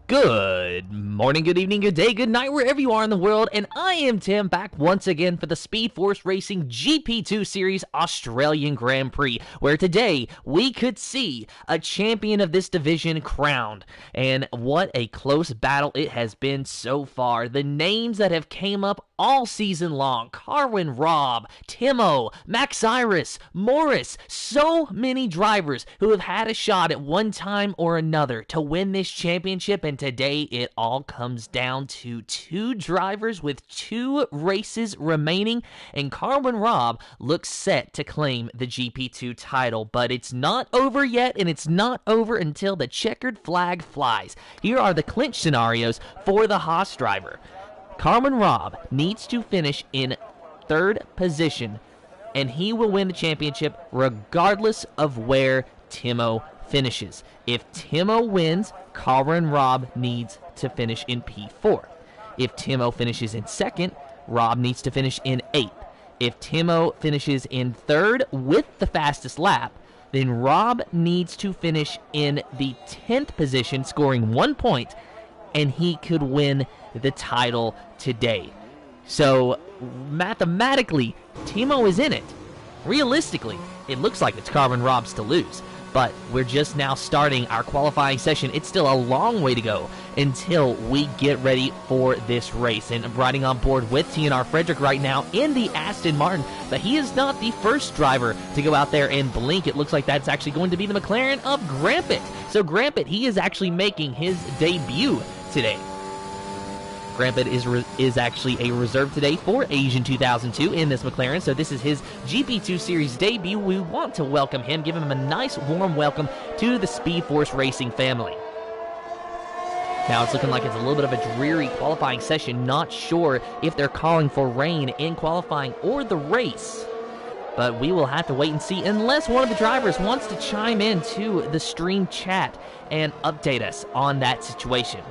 Good morning, good evening, good day, good night, wherever you are in the world, and I am Tim, back once again for the Speed Force Racing GP2 Series Australian Grand Prix, where today we could see a champion of this division crowned, and what a close battle it has been so far. The names that have came up all season long: Carwin Robb, Timo, Max Iris, Morris, so many drivers who have had a shot at one time or another to win this championship, and today it all comes down to two drivers with 2 races remaining, and Carwin Robb looks set to claim the GP2 title, but it's not over yet, and it's not over until the checkered flag flies. Here are the clinch scenarios for the Haas driver. Carwin Robb needs to finish in 3rd position, and he will win the championship regardless of where Timo finishes. If Timo wins, Carwin Robb needs to finish in P4. If Timo finishes in 2nd, Robb needs to finish in 8th. If Timo finishes in 3rd with the fastest lap, then Robb needs to finish in the 10th position, scoring 1 point, and he could win the title today. So mathematically, Timo is in it. Realistically, it looks like it's Carwin Robb's to lose, but we're just now starting our qualifying session. It's still a long way to go until we get ready for this race. And I'm riding on board with TNR Frederick right now in the Aston Martin, but he is not the first driver to go out there and blink. It looks like that's actually going to be the McLaren of Grampet. So Grampet, he is actually making his debut today. Grampet is actually a reserve today for Asian 2002 in this McLaren, so this is his GP2 Series debut. We want to welcome him, give him a nice warm welcome to the Speed Force Racing family. Now it's looking like it's a little bit of a dreary qualifying session. Not sure if they're calling for rain in qualifying or the race, but we will have to wait and see, unless one of the drivers wants to chime in to the stream chat and update us on that situation.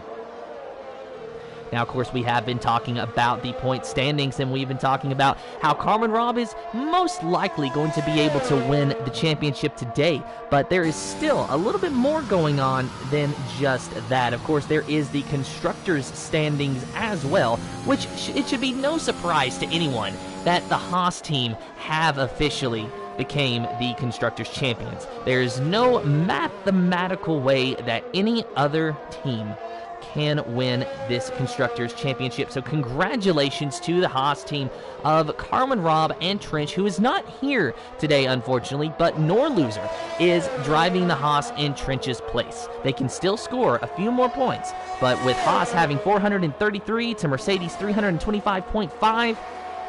Now, of course, we have been talking about the point standings, and we've been talking about how Carwin Robb is most likely going to be able to win the championship today, but there is still a little bit more going on than just that. Of course, there is the constructors' standings as well, which it should be no surprise to anyone that the Haas team have officially became the constructors' champions. There is no mathematical way that any other team can win this Constructors' Championship. So congratulations to the Haas team of Carwin Robb and Trench, who is not here today, unfortunately, but Norloser is driving the Haas in Trench's place. They can still score a few more points, but with Haas having 433 to Mercedes 325.5,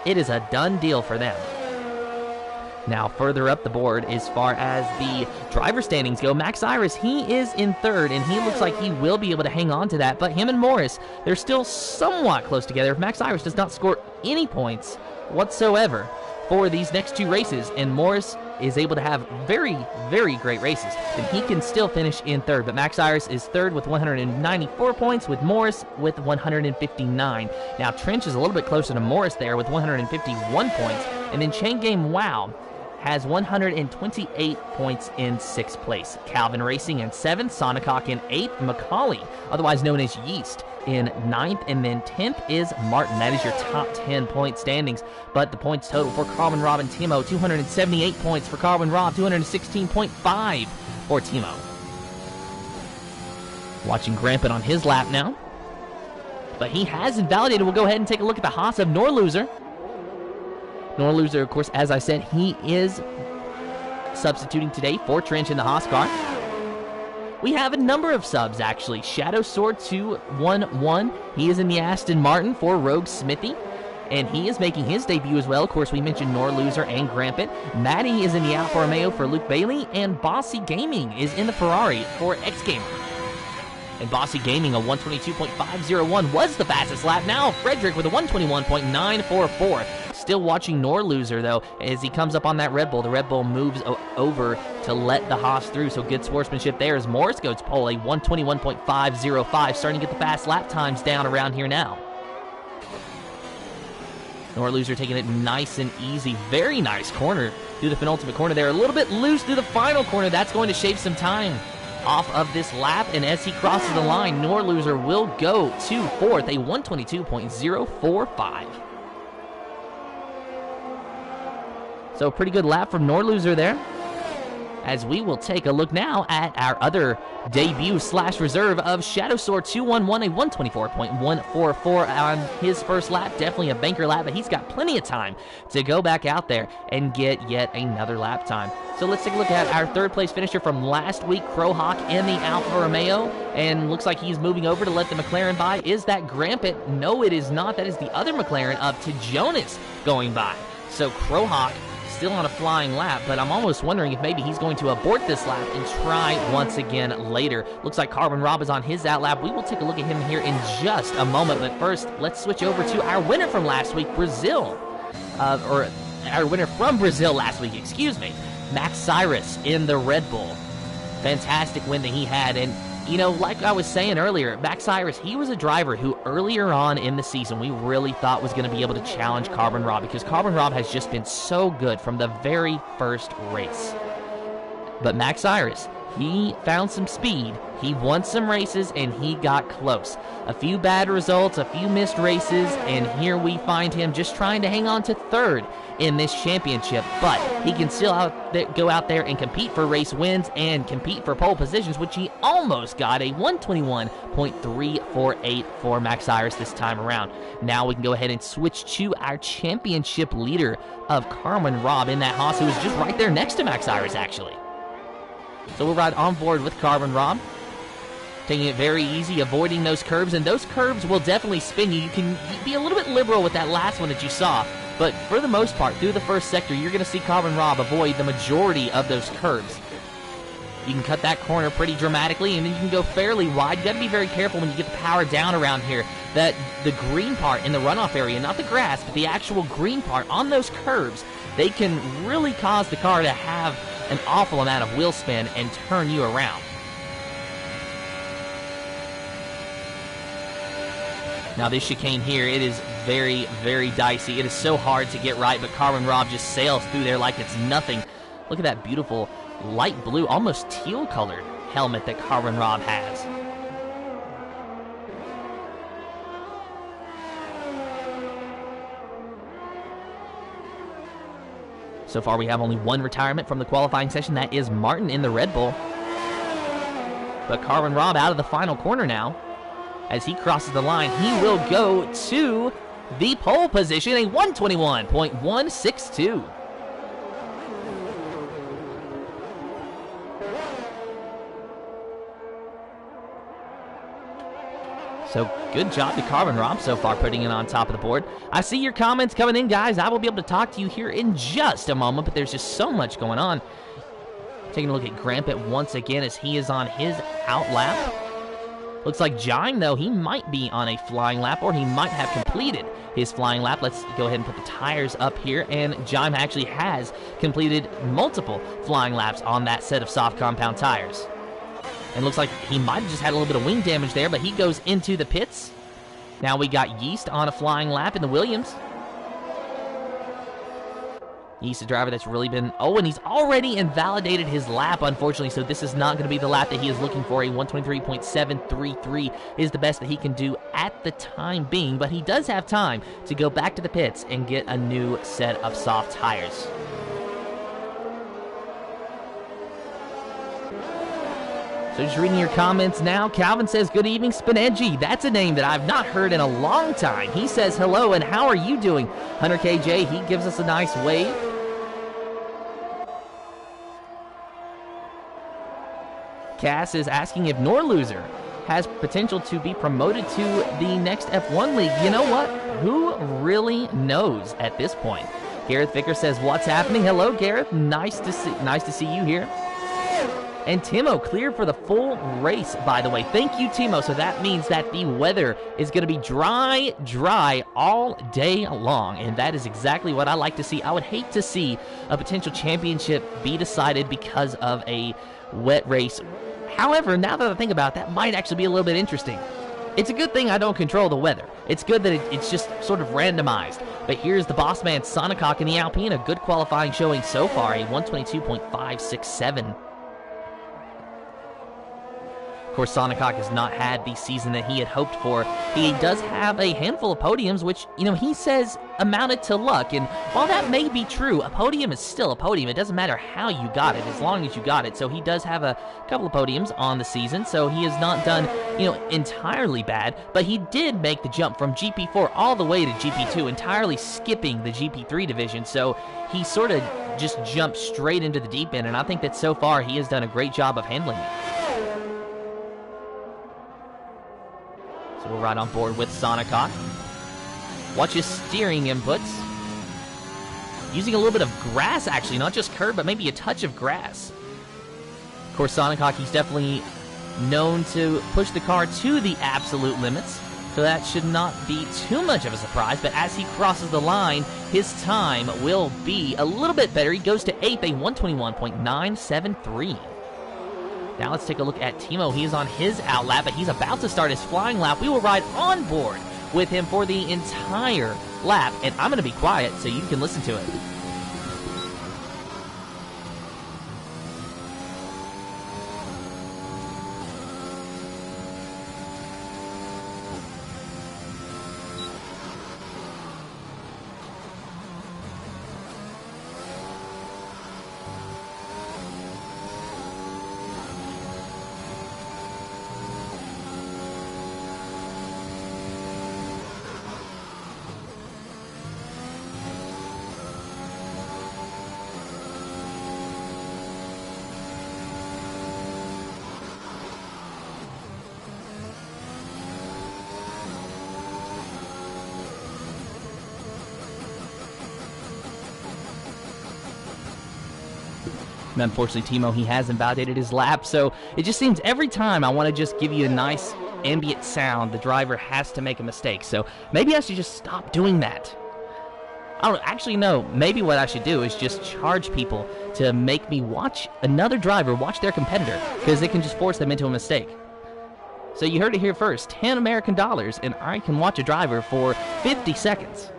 it is a done deal for them. Now, further up the board, as far as the driver standings go, Max Iris, he is in 3rd, and he looks like he will be able to hang on to that, but him and Morris, they're still somewhat close together. If Max Iris does not score any points whatsoever for these next 2 races, and Morris is able to have very, very great races, then he can still finish in 3rd. But Max Iris is 3rd with 194 points, with Morris with 159. Now, Trench is a little bit closer to Morris there with 151 points, and then Chain Game Wow has 128 points in 6th place. Calvin Racing in 7th, Sonicok in 8th, Macaulay, otherwise known as Yeast, in 9th, and then 10th is Martin. That is your top 10 point standings, but the points total for Carwin Robb and Timo, 278 points for Carwin Robb, 216.5 for Timo. Watching Grampet on his lap now, but he has invalidated. We'll go ahead and take a look at the Haas of Norloser. Norloser, of course, as I said, he is substituting today for Trench in the Haas car. We have a number of subs, actually. Shadow Sword 211, he is in the Aston Martin for Rogue Smithy, and he is making his debut as well. Of course, we mentioned Norloser and Grampet. Maddie is in the Alfa Romeo for Luke Bailey, and Bossy Gaming is in the Ferrari for X Gamer. And Bossy Gaming, a 122.501 was the fastest lap. Now Frederick with a 121.944. Still watching Norloser, though, as he comes up on that Red Bull. The Red Bull moves over to let the Haas through, so good sportsmanship there as Morris goes pole, a 121.505, starting to get the fast lap times down around here now. Norloser taking it nice and easy. Very nice corner through the penultimate corner there. A little bit loose through the final corner. That's going to shave some time off of this lap, and as he crosses the line, Norloser will go to fourth, a 122.045. So pretty good lap from Norloser there. As we will take a look now at our other debut / reserve of Shadowsword 211, a 124.144 on his first lap. Definitely a banker lap, but he's got plenty of time to go back out there and get yet another lap time. So let's take a look at our third place finisher from last week, Crowhawk in the Alfa Romeo, and looks like he's moving over to let the McLaren by. Is that Grampet? No, it is not. That is the other McLaren up to Jonas going by. So Crowhawk still on a flying lap, but I'm almost wondering if maybe he's going to abort this lap and try once again later. Looks like Carbon Rob is on his out lap. We will take a look at him here in just a moment, but first, let's switch over to our winner from last week, Brazil. Or our winner from Brazil last week, excuse me. Max Cyrus in the Red Bull. Fantastic win that he had, and you know, like I was saying earlier, Max Cyrus, he was a driver who earlier on in the season we really thought was going to be able to challenge Carbon Rob, because Carbon Rob has just been so good from the very first race. But Max Cyrus, he found some speed, he won some races, and he got close. A few bad results, a few missed races, and here we find him just trying to hang on to third in this championship, but he can still go out there and compete for race wins and compete for pole positions, which he almost got, a 121.348 for Max Cyrus this time around. Now we can go ahead and switch to our championship leader of Carbon Rob in that Haas, who is just right there next to Max Cyrus, actually. So we'll ride on board with Carbon Rob, taking it very easy, avoiding those curves, and those curves will definitely spin you. You can be a little bit liberal with that last one that you saw, but for the most part, through the first sector, you're going to see Carbon Rob avoid the majority of those curves. You can cut that corner pretty dramatically, and then you can go fairly wide. You got to be very careful when you get the power down around here, that the green part in the runoff area, not the grass, but the actual green part on those curves, they can really cause the car to have an awful amount of wheel spin and turn you around. Now this chicane here, it is very, very dicey. It is so hard to get right, but Carbon Rob just sails through there like it's nothing. Look at that beautiful light blue, almost teal colored helmet that Carbon Rob has. So far we have only one retirement from the qualifying session. That is Martin in the Red Bull. But Carbon Rob out of the final corner now. As he crosses the line, he will go to the pole position, a 121.162. So good job to Carbon Rob so far, putting it on top of the board. I see your comments coming in, guys. I will be able to talk to you here in just a moment, but there's just so much going on. Taking a look at Grampet once again as he is on his out lap. Looks like Jime, though, he might be on a flying lap, or he might have completed his flying lap. Let's go ahead and put the tires up here, and Jime actually has completed multiple flying laps on that set of soft compound tires. And looks like he might have just had a little bit of wing damage there, but he goes into the pits. Now we got Yeast on a flying lap in the Williams. Yeast, a driver that's really been... Oh, and he's already invalidated his lap, unfortunately, so this is not going to be the lap that he is looking for. A 123.733 is the best that he can do at the time being, but he does have time to go back to the pits and get a new set of soft tires. So just reading your comments now, Calvin says, good evening, Spinedgy. That's a name that I've not heard in a long time. He says hello, and how are you doing? Hunter KJ, he gives us a nice wave. Cass is asking if Norloser has potential to be promoted to the next F1 league. You know what? Who really knows at this point? Gareth Vicker says, what's happening? Hello, Gareth. Nice to see you here. And Timo cleared for the full race, by the way. Thank you, Timo. So that means that the weather is going to be dry all day long, and that is exactly what I like to see. I would hate to see a potential championship be decided because of a wet race. However, now that I think about it, that might actually be a little bit interesting. It's a good thing I don't control the weather. It's good that it's just sort of randomized. But here's the boss man, Sonicok in the Alpine. A good qualifying showing so far, a 122.567. Of course, Sonicok has not had the season that he had hoped for. He does have a handful of podiums, which, he says amounted to luck. And while that may be true, a podium is still a podium. It doesn't matter how you got it, as long as you got it. So he does have a couple of podiums on the season, so he has not done, entirely bad. But he did make the jump from GP4 all the way to GP2, entirely skipping the GP3 division. So he sort of just jumped straight into the deep end, and I think that so far he has done a great job of handling it. So we're right on board with Sonicok. Watch his steering inputs. Using a little bit of grass, actually, not just curb, but maybe a touch of grass. Of course, Sonicok, he's definitely known to push the car to the absolute limits, so that should not be too much of a surprise. But as he crosses the line, his time will be a little bit better. He goes to 8th, a 121.973. Now let's take a look at Timo. He is on his out lap, but he's about to start his flying lap. We will ride on board with him for the entire lap, and I'm going to be quiet so you can listen to it. And unfortunately, Timo, he has invalidated his lap, so it just seems every time I want to just give you a nice ambient sound, the driver has to make a mistake. So maybe I should just stop doing that. I don't actually know. Maybe what I should do is just charge people to make me watch another driver watch their competitor, because it can just force them into a mistake. So you heard it here first, 10 American dollars, and I can watch a driver for 50 seconds.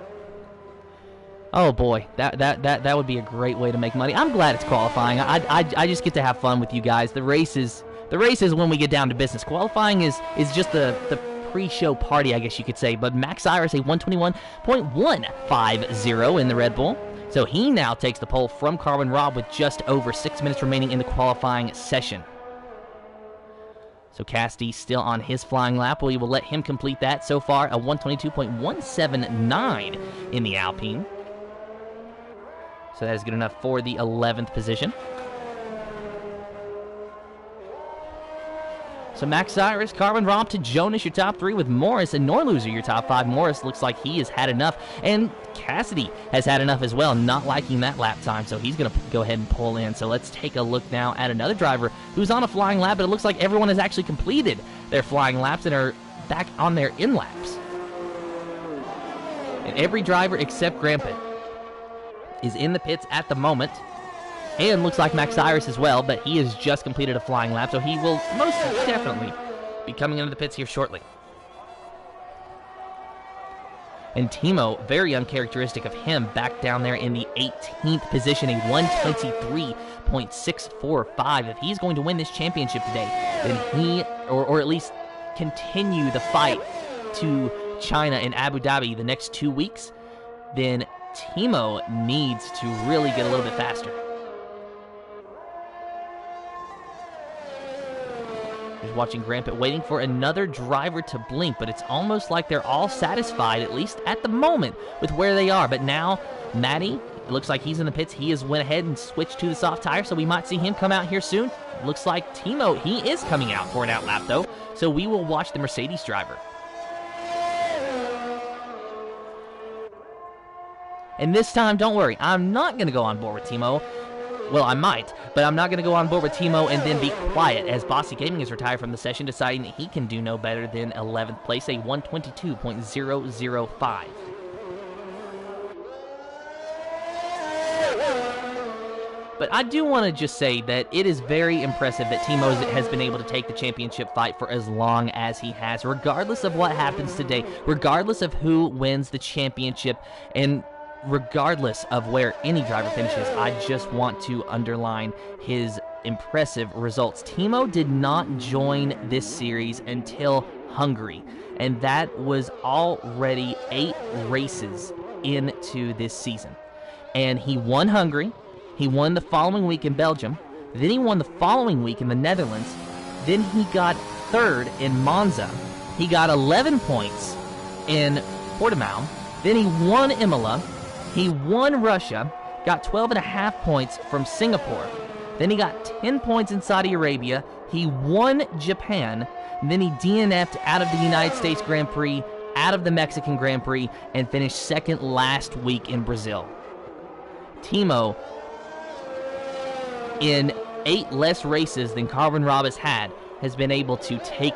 Oh boy, that would be a great way to make money. I'm glad it's qualifying. I just get to have fun with you guys. The race is when we get down to business. Qualifying is just the pre-show party, I guess you could say. But Max Iris, a 121.150 in the Red Bull. So he now takes the pole from Carwin Robb with just over 6 minutes remaining in the qualifying session. So Cassidy still on his flying lap. We will let him complete that. So far, a 122.179 in the Alpine. So that is good enough for the 11th position. So Max Cyrus, Carwin Robb to Jonas, your top 3, with Morris and Norloser, your top 5. Morris looks like he has had enough, and Cassidy has had enough as well, not liking that lap time, so he's going to go ahead and pull in. So let's take a look now at another driver who's on a flying lap, but it looks like everyone has actually completed their flying laps and are back on their in-laps. And every driver except Grampet is in the pits at the moment, and looks like Max Cyrus as well, but he has just completed a flying lap, so he will most definitely be coming into the pits here shortly. And Timo, very uncharacteristic of him, back down there in the 18th position, a 123.645. If he's going to win this championship today, then he, or at least continue the fight to China and Abu Dhabi the next 2 weeks, then Timo needs to really get a little bit faster. Just watching Grampet waiting for another driver to blink, but it's almost like they're all satisfied, at least at the moment, with where they are. But now, Matty, it looks like he's in the pits. He has went ahead and switched to the soft tire, so we might see him come out here soon. Looks like Timo, he is coming out for an out lap, though, so we will watch the Mercedes driver. And this time, don't worry, I'm not going to go on board with Timo. Well, I might, but I'm not going to go on board with Timo and then be quiet, as Bossy Gaming is retired from the session, deciding that he can do no better than 11th place, a 122.005. But I do want to just say that it is very impressive that Timo has been able to take the championship fight for as long as he has, regardless of what happens today, regardless of who wins the championship, and regardless of where any driver finishes. I just want to underline his impressive results. Timo did not join this series until Hungary, and that was already 8 races into this season. And he won Hungary, he won the following week in Belgium, then he won the following week in the Netherlands, then he got 3rd in Monza, he got 11 points in Portimao, then he won Imola, he won Russia, got 12.5 points from Singapore, then he got 10 points in Saudi Arabia, he won Japan, then he DNF'd out of the United States Grand Prix, out of the Mexican Grand Prix, and finished 2nd last week in Brazil. Timo, in 8 less races than Carbon Rob has had, has been able to take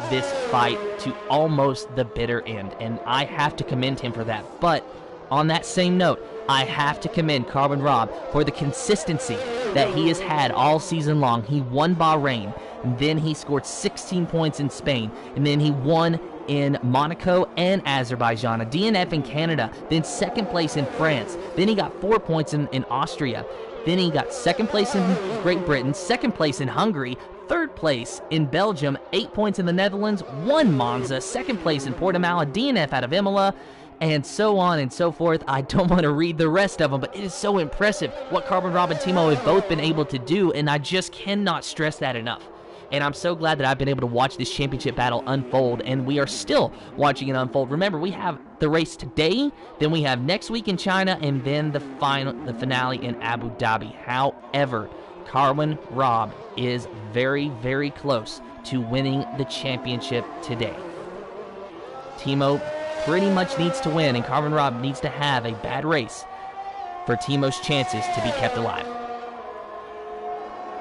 this fight to almost the bitter end, and I have to commend him for that. But on that same note, I have to commend Carbon Rob for the consistency that he has had all season long. He won Bahrain, and then he scored 16 points in Spain, and then he won in Monaco and Azerbaijan, a DNF in Canada, then 2nd place in France, then he got 4 points in Austria, then he got 2nd place in Great Britain, 2nd place in Hungary, 3rd place in Belgium, 8 points in the Netherlands, 1 Monza, 2nd place in Portimao, a DNF out of Imola, and so on and so forth. I don't want to read the rest of them, but it is so impressive what Carbon Rob and Timo have both been able to do, and I just cannot stress that enough. And I'm so glad that I've been able to watch this championship battle unfold, and we are still watching it unfold. Remember, we have the race today, then we have next week in China, and then the finale in Abu Dhabi. However, Carbon Rob is very, very close to winning the championship today. Timo pretty much needs to win, and Carbon Rob needs to have a bad race for Timo's chances to be kept alive.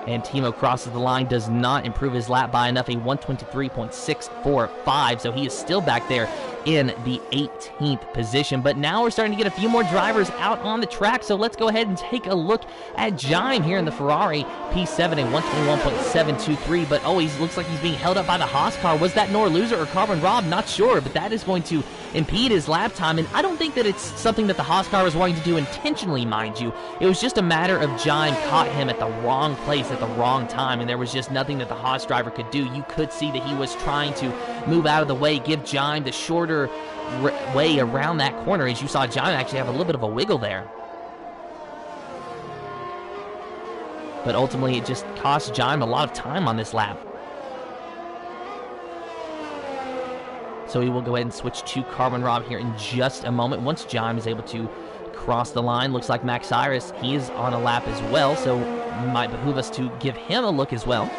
And Timo crosses the line, does not improve his lap by enough, a 1:23.645, so he is still back there in the 18th position. But now we're starting to get a few more drivers out on the track, so let's go ahead and take a look at Jaime here in the Ferrari P7, a 121.723, but he looks like he's being held up by the Haas car. Was that Nor Loser or Carbon Rob? Not sure, but that is going to impede his lap time, and I don't think that it's something that the Haas car was wanting to do intentionally, mind you. It was just a matter of Jaime caught him at the wrong place at the wrong time, and there was just nothing that the Haas driver could do. You could see that he was trying to move out of the way, give Jaime the shorter way around that corner. As you saw, Jaime actually have a little bit of a wiggle there. But ultimately, it just cost Jaime a lot of time on this lap. So we will go ahead and switch to Carbon Rob here in just a moment. Once Jaime is able to cross the line, looks like Max Cyrus, he is on a lap as well, so it might behoove us to give him a look as well.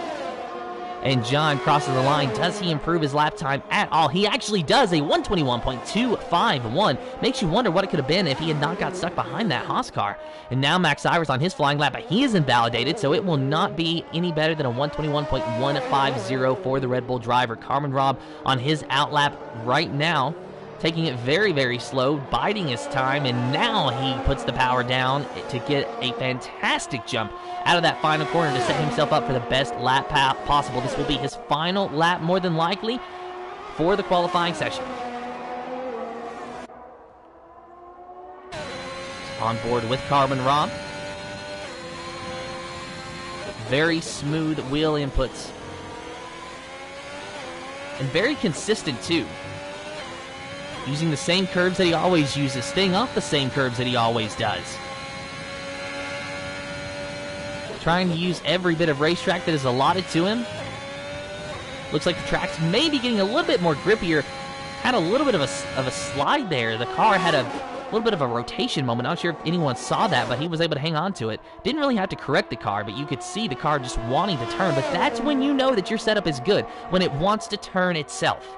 And Jaime crosses the line. Does he improve his lap time at all? He actually does, a 121.251. Makes you wonder what it could have been if he had not got stuck behind that Haas car. And now Max Cyrus on his flying lap, but he is invalidated, so it will not be any better than a 121.150 for the Red Bull driver. Carbon Rob on his outlap right now, taking it very, very slow, biding his time, and now he puts the power down to get a fantastic jump out of that final corner to set himself up for the best lap possible. This will be his final lap, more than likely, for the qualifying session. On board with Carbon Rob. Very smooth wheel inputs. And very consistent, too. Using the same curves that he always uses, staying off the same curves that he always does. Trying to use every bit of racetrack that is allotted to him. Looks like the track's maybe getting a little bit more grippier. Had a little bit of a slide there. The car had a little bit of a rotation moment. Not sure if anyone saw that, but he was able to hang on to it. Didn't really have to correct the car, but you could see the car just wanting to turn. But that's when you know that your setup is good, when it wants to turn itself.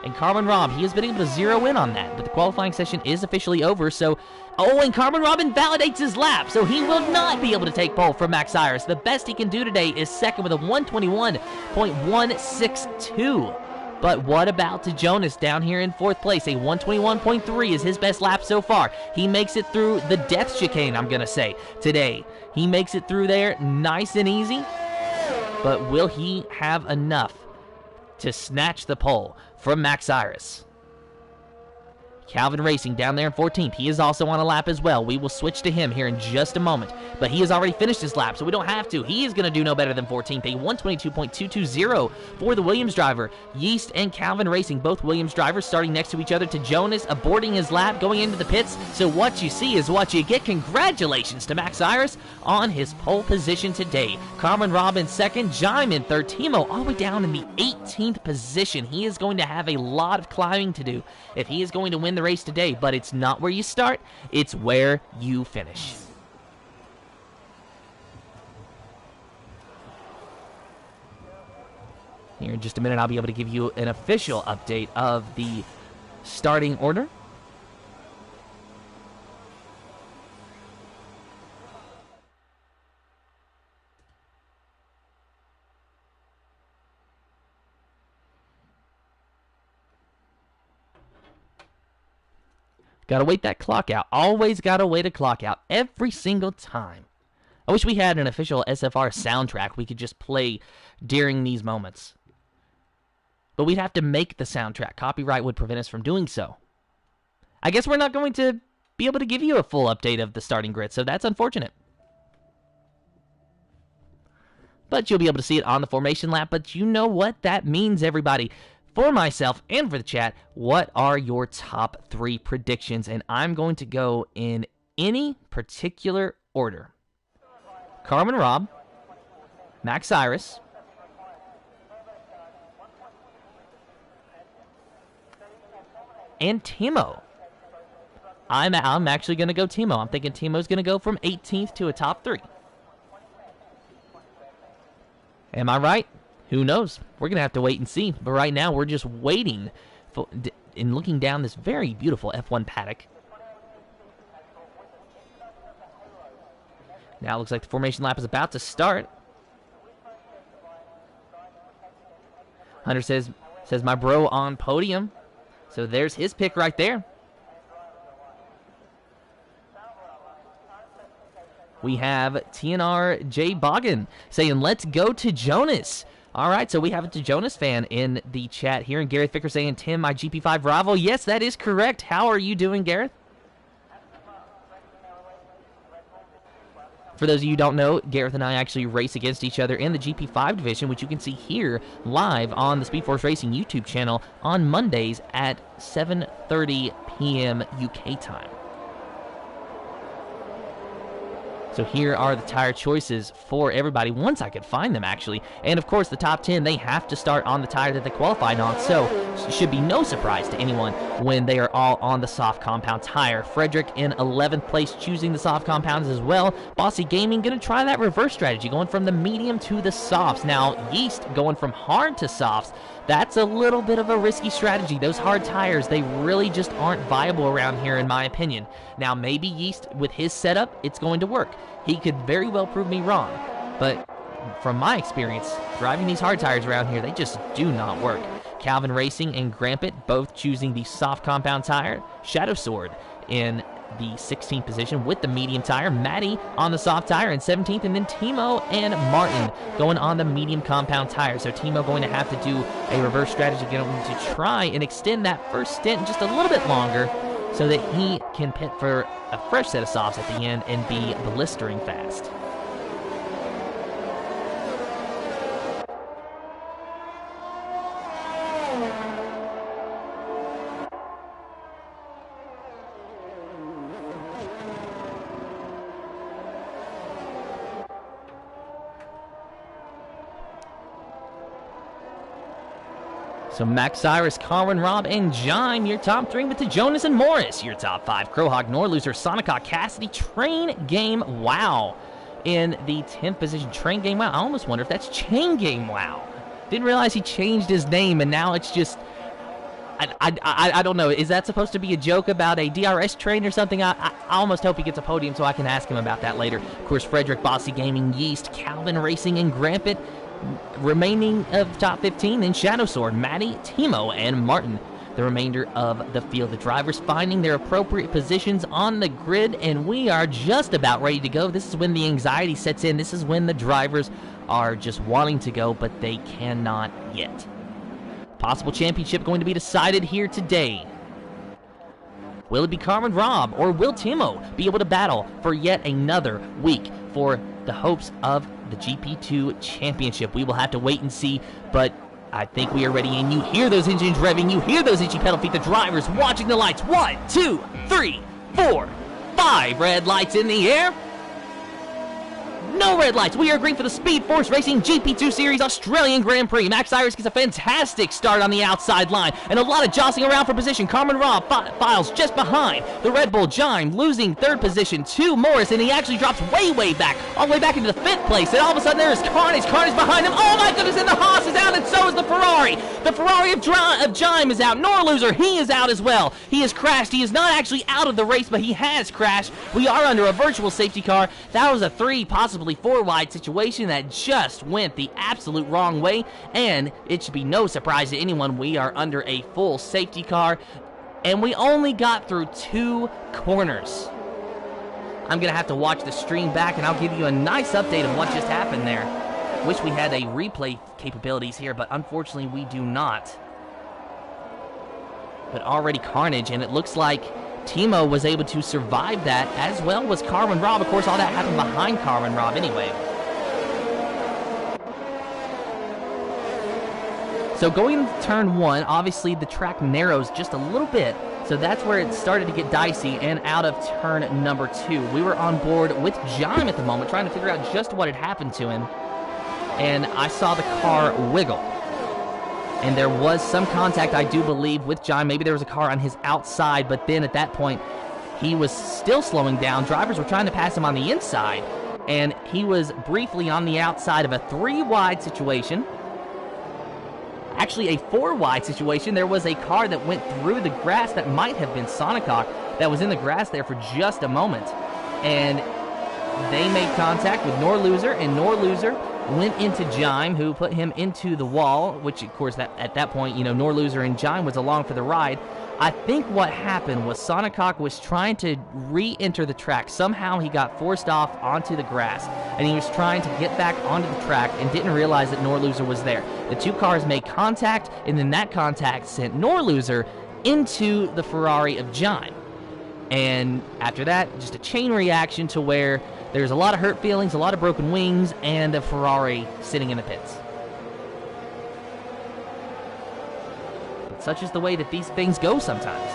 And Carbon Rob, he has been able to zero in on that, but the qualifying session is officially over, so... and Carbon Rob invalidates his lap, so he will not be able to take pole from Max Cyrus. The best he can do today is second with a 121.162. But what about to Jonas down here in fourth place? A 121.3 is his best lap so far. He makes it through the death chicane, I'm going to say, today. He makes it through there nice and easy, but will he have enough to snatch the pole from Max Cyrus? Calvin Racing down there in 14th. He is also on a lap as well. We will switch to him here in just a moment. But he has already finished his lap, so we don't have to. He is going to do no better than 14th. A 122.220 for the Williams driver. Yeast and Calvin Racing, both Williams drivers, starting next to each other. To Jonas, aborting his lap, going into the pits. So what you see is what you get. Congratulations to Max Cyrus on his pole position today. Carmen Robb in second, Jime in third, Timo all the way down in the 18th position. He is going to have a lot of climbing to do if he is going to win the race today, but it's not where you start, it's where you finish. Here in just a minute, I'll be able to give you an official update of the starting order. Gotta wait that clock out. Always gotta wait a clock out. Every single time. I wish we had an official SFR soundtrack we could just play during these moments. But we'd have to make the soundtrack. Copyright would prevent us from doing so. I guess we're not going to be able to give you a full update of the starting grid, so that's unfortunate. But you'll be able to see it on the formation lap. But you know what that means, everybody. For myself and for the chat, what are your top 3 predictions? And I'm going to go in any particular order. Carmen Robb, Max Cyrus, and Timo. I'm actually going to go Timo. I'm thinking Timo's going to go from 18th to a top 3. Am I right? Who knows? We're going to have to wait and see. But right now, we're just waiting for, and looking down this very beautiful F1 paddock. Now it looks like the formation lap is about to start. Hunter says my bro on podium. So there's his pick right there. We have TNR J Boggin saying, let's go to Jonas. All right, so we have a Jonas fan in the chat here. And Gareth Vicker saying, Tim, my GP5 rival. Yes, that is correct. How are you doing, Gareth? For those of you who don't know, Gareth and I actually race against each other in the GP5 division, which you can see here live on the Speed Force Racing YouTube channel on Mondays at 7:30 p.m. UK time. So here are the tire choices for everybody, once I could find them, actually. And, of course, the top 10, they have to start on the tire that they qualified on, so it should be no surprise to anyone when they are all on the soft compound tire. Frederick in 11th place, choosing the soft compounds as well. Bossy Gaming going to try that reverse strategy, going from the medium to the softs. Now, Yeast going from hard to softs. That's a little bit of a risky strategy. Those hard tires, they really just aren't viable around here, in my opinion. Now, maybe Yeast, with his setup, it's going to work. He could very well prove me wrong. But from my experience, driving these hard tires around here, they just do not work. Calvin Racing and Grampet both choosing the soft compound tire. Shadow Sword in the 16th position with the medium tire. Maddie on the soft tire in 17th, and then Timo and Martin going on the medium compound tire. So Timo going to have to do a reverse strategy, going to try and extend that first stint just a little bit longer so that he can pit for a fresh set of softs at the end and be blistering fast. So Max Cyrus, Carmen Robb, and Jime, your top 3, with the Jonas and Morris, your top 5. Crowhawk, Norloser, Sonica, Cassidy, Train Game Wow in the 10th position. Train Game Wow. I almost wonder if that's Chain Game Wow. Didn't realize he changed his name, and now it's just... I don't know. Is that supposed to be a joke about a DRS train or something? I almost hope he gets a podium so I can ask him about that later. Of course, Frederick, Bossy Gaming, Yeast, Calvin Racing, and Grampet remaining of top 15, then Shadow Sword, Maddie, Timo, and Martin. The remainder of the field. The drivers finding their appropriate positions on the grid, and we are just about ready to go. This is when the anxiety sets in. This is when the drivers are just wanting to go, but they cannot yet. Possible championship going to be decided here today. Will it be Carmen Robb, or will Timo be able to battle for yet another week for the hopes of the GP2 championship? We will have to wait and see, but I think we are ready, and you hear those engines revving, you hear those itchy pedal feet, the drivers watching the lights. 1, 2, 3, 4, 5 red lights in the air. No red lights. We are green for the Speed Force Racing GP2 Series Australian Grand Prix. Max Cyrus gets a fantastic start on the outside line, and a lot of jostling around for position. Carmen Robb files just behind the Red Bull Giant, losing third position to Morris, and he actually drops way back, all the way back into the 5th place, and all of a sudden there is Carnage. Carnage behind him. Oh my goodness, and the Haas is out, and so is the Ferrari. The Ferrari of Jime is out. Norloser, he is out as well. He has crashed. He is not actually out of the race, but he has crashed. We are under a virtual safety car. That was a 3, possibly 4 wide situation that just went the absolute wrong way, and it should be no surprise to anyone we are under a full safety car, and we only got through 2 corners. I'm gonna have to watch the stream back, and I'll give you a nice update of what just happened there. Wish we had a replay capabilities here, but unfortunately we do not. But already carnage, and it looks like Timo was able to survive that, as well was Carmen Robb. Of course, all that happened behind Carmen Robb anyway. So going into turn 1, obviously the track narrows just a little bit, so that's where it started to get dicey, and out of turn number 2. We were on board with Jime at the moment, trying to figure out just what had happened to him, and I saw the car wiggle. And there was some contact, I do believe, with Jime. Maybe there was a car on his outside, but then at that point, he was still slowing down. Drivers were trying to pass him on the inside, and he was briefly on the outside of a 3-wide situation. Actually, a 4-wide situation. There was a car that went through the grass that might have been Sonicock that was in the grass there for just a moment. And they made contact with Norloser, and Norloser went into Jime, who put him into the wall, which, of course, at that point, you know, Norloser and Jime was along for the ride. I think what happened was Sonicock was trying to re-enter the track. Somehow he got forced off onto the grass, and he was trying to get back onto the track and didn't realize that Norloser was there. The 2 cars made contact, and then that contact sent Norloser into the Ferrari of Jime. And after that, just a chain reaction to where there's a lot of hurt feelings, a lot of broken wings, and a Ferrari sitting in the pits. But such is the way that these things go sometimes.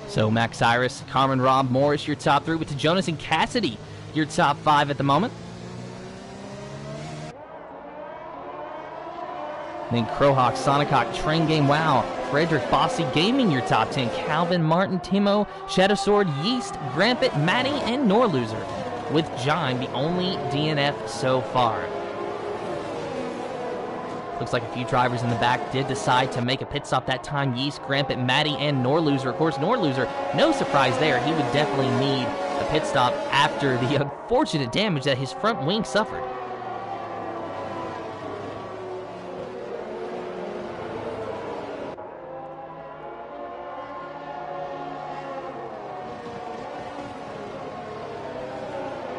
So Max Cyrus, Carmen Robb, Morris, your top 3, with Jonas and Cassidy, your top 5 at the moment. Then Crowhawk, Sonicock, Train Game Wow, Frederick, Bossy Gaming, your top 10. Calvin, Martin, Timo, Shadow Sword, Yeast, Grampet, Matty, and Norloser, with Jime the only DNF so far. Looks like a few drivers in the back did decide to make a pit stop that time. Yeast, Grampet, Matty, and Norloser. Of course, Norloser, no surprise there. He would definitely need a pit stop after the unfortunate damage that his front wing suffered.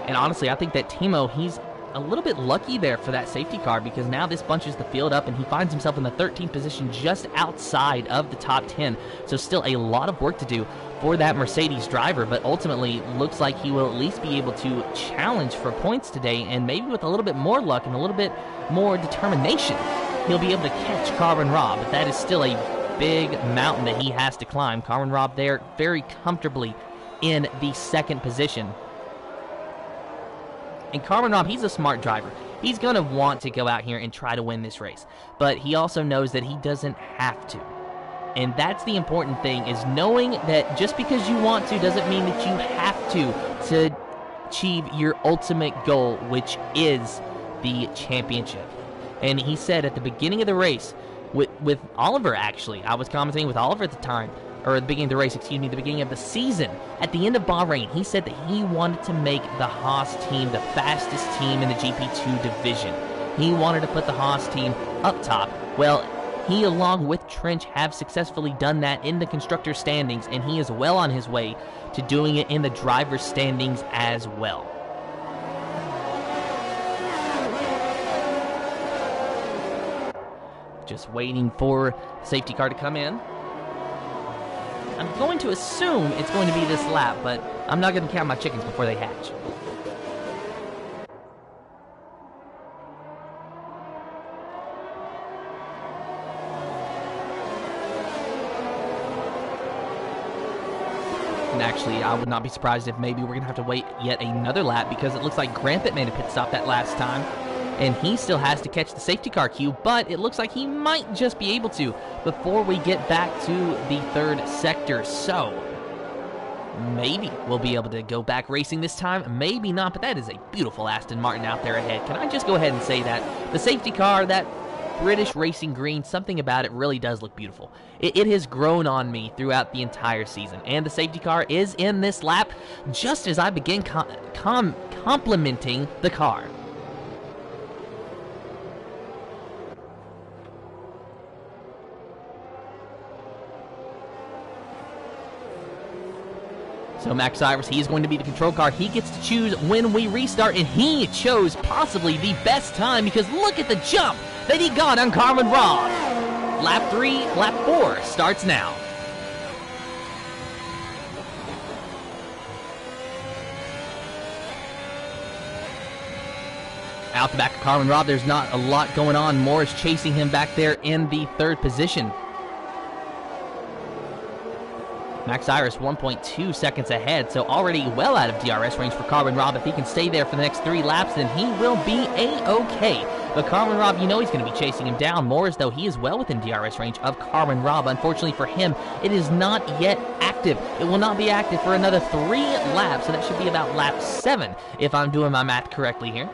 And honestly, I think that Timo, he's a little bit lucky there for that safety car, because now this bunches the field up and he finds himself in the 13th position just outside of the top 10. So still a lot of work to do for that Mercedes driver, but ultimately looks like he will at least be able to challenge for points today, and maybe with a little bit more luck and a little bit more determination, he'll be able to catch Carmen Robb. But that is still a big mountain that he has to climb. Carmen Robb there very comfortably in the 2nd position. And Carmen Robb, he's a smart driver. He's going to want to go out here and try to win this race. But he also knows that he doesn't have to. And that's the important thing, is knowing that just because you want to doesn't mean that you have to achieve your ultimate goal, which is the championship. And he said at the beginning of the race, with Oliver actually, I was commenting with Oliver at the time, or at the beginning of the race, excuse me, the beginning of the season, at the end of Bahrain, he said that he wanted to make the Haas team the fastest team in the GP2 division. He wanted to put the Haas team up top. Well, he, along with Trench, have successfully done that in the constructor standings, and he is well on his way to doing it in the driver's standings as well. Just waiting for the safety car to come in. I'm going to assume it's going to be this lap, but I'm not going to count my chickens before they hatch. And actually, I would not be surprised if maybe we're going to have to wait yet another lap, because it looks like Grampet made a pit stop that last time, and he still has to catch the safety car queue, but it looks like he might just be able to before we get back to the third sector. So maybe we'll be able to go back racing this time, maybe not, but that is a beautiful Aston Martin out there ahead. Can I just go ahead and say that the safety car, that British racing green, something about it really does look beautiful. It has grown on me throughout the entire season, and the safety car is in this lap just as I begin complimenting the car. So Max Cyrus, he is going to be the control car. He gets to choose when we restart, and he chose possibly the best time, because look at the jump that he got on Carmen Robb. Lap 4 starts now. Out the back of Carmen Robb, there's not a lot going on. Morris chasing him back there in the third position. Max Cyrus 1.2 seconds ahead, so already well out of DRS range for Carmen Robb. If he can stay there for the next 3 laps, then he will be A-okay. But Carmen Robb, you know he's going to be chasing him down. Morris, though, he is well within DRS range of Carmen Robb. Unfortunately for him, it is not yet active. It will not be active for another 3 laps, so that should be about lap 7, if I'm doing my math correctly here.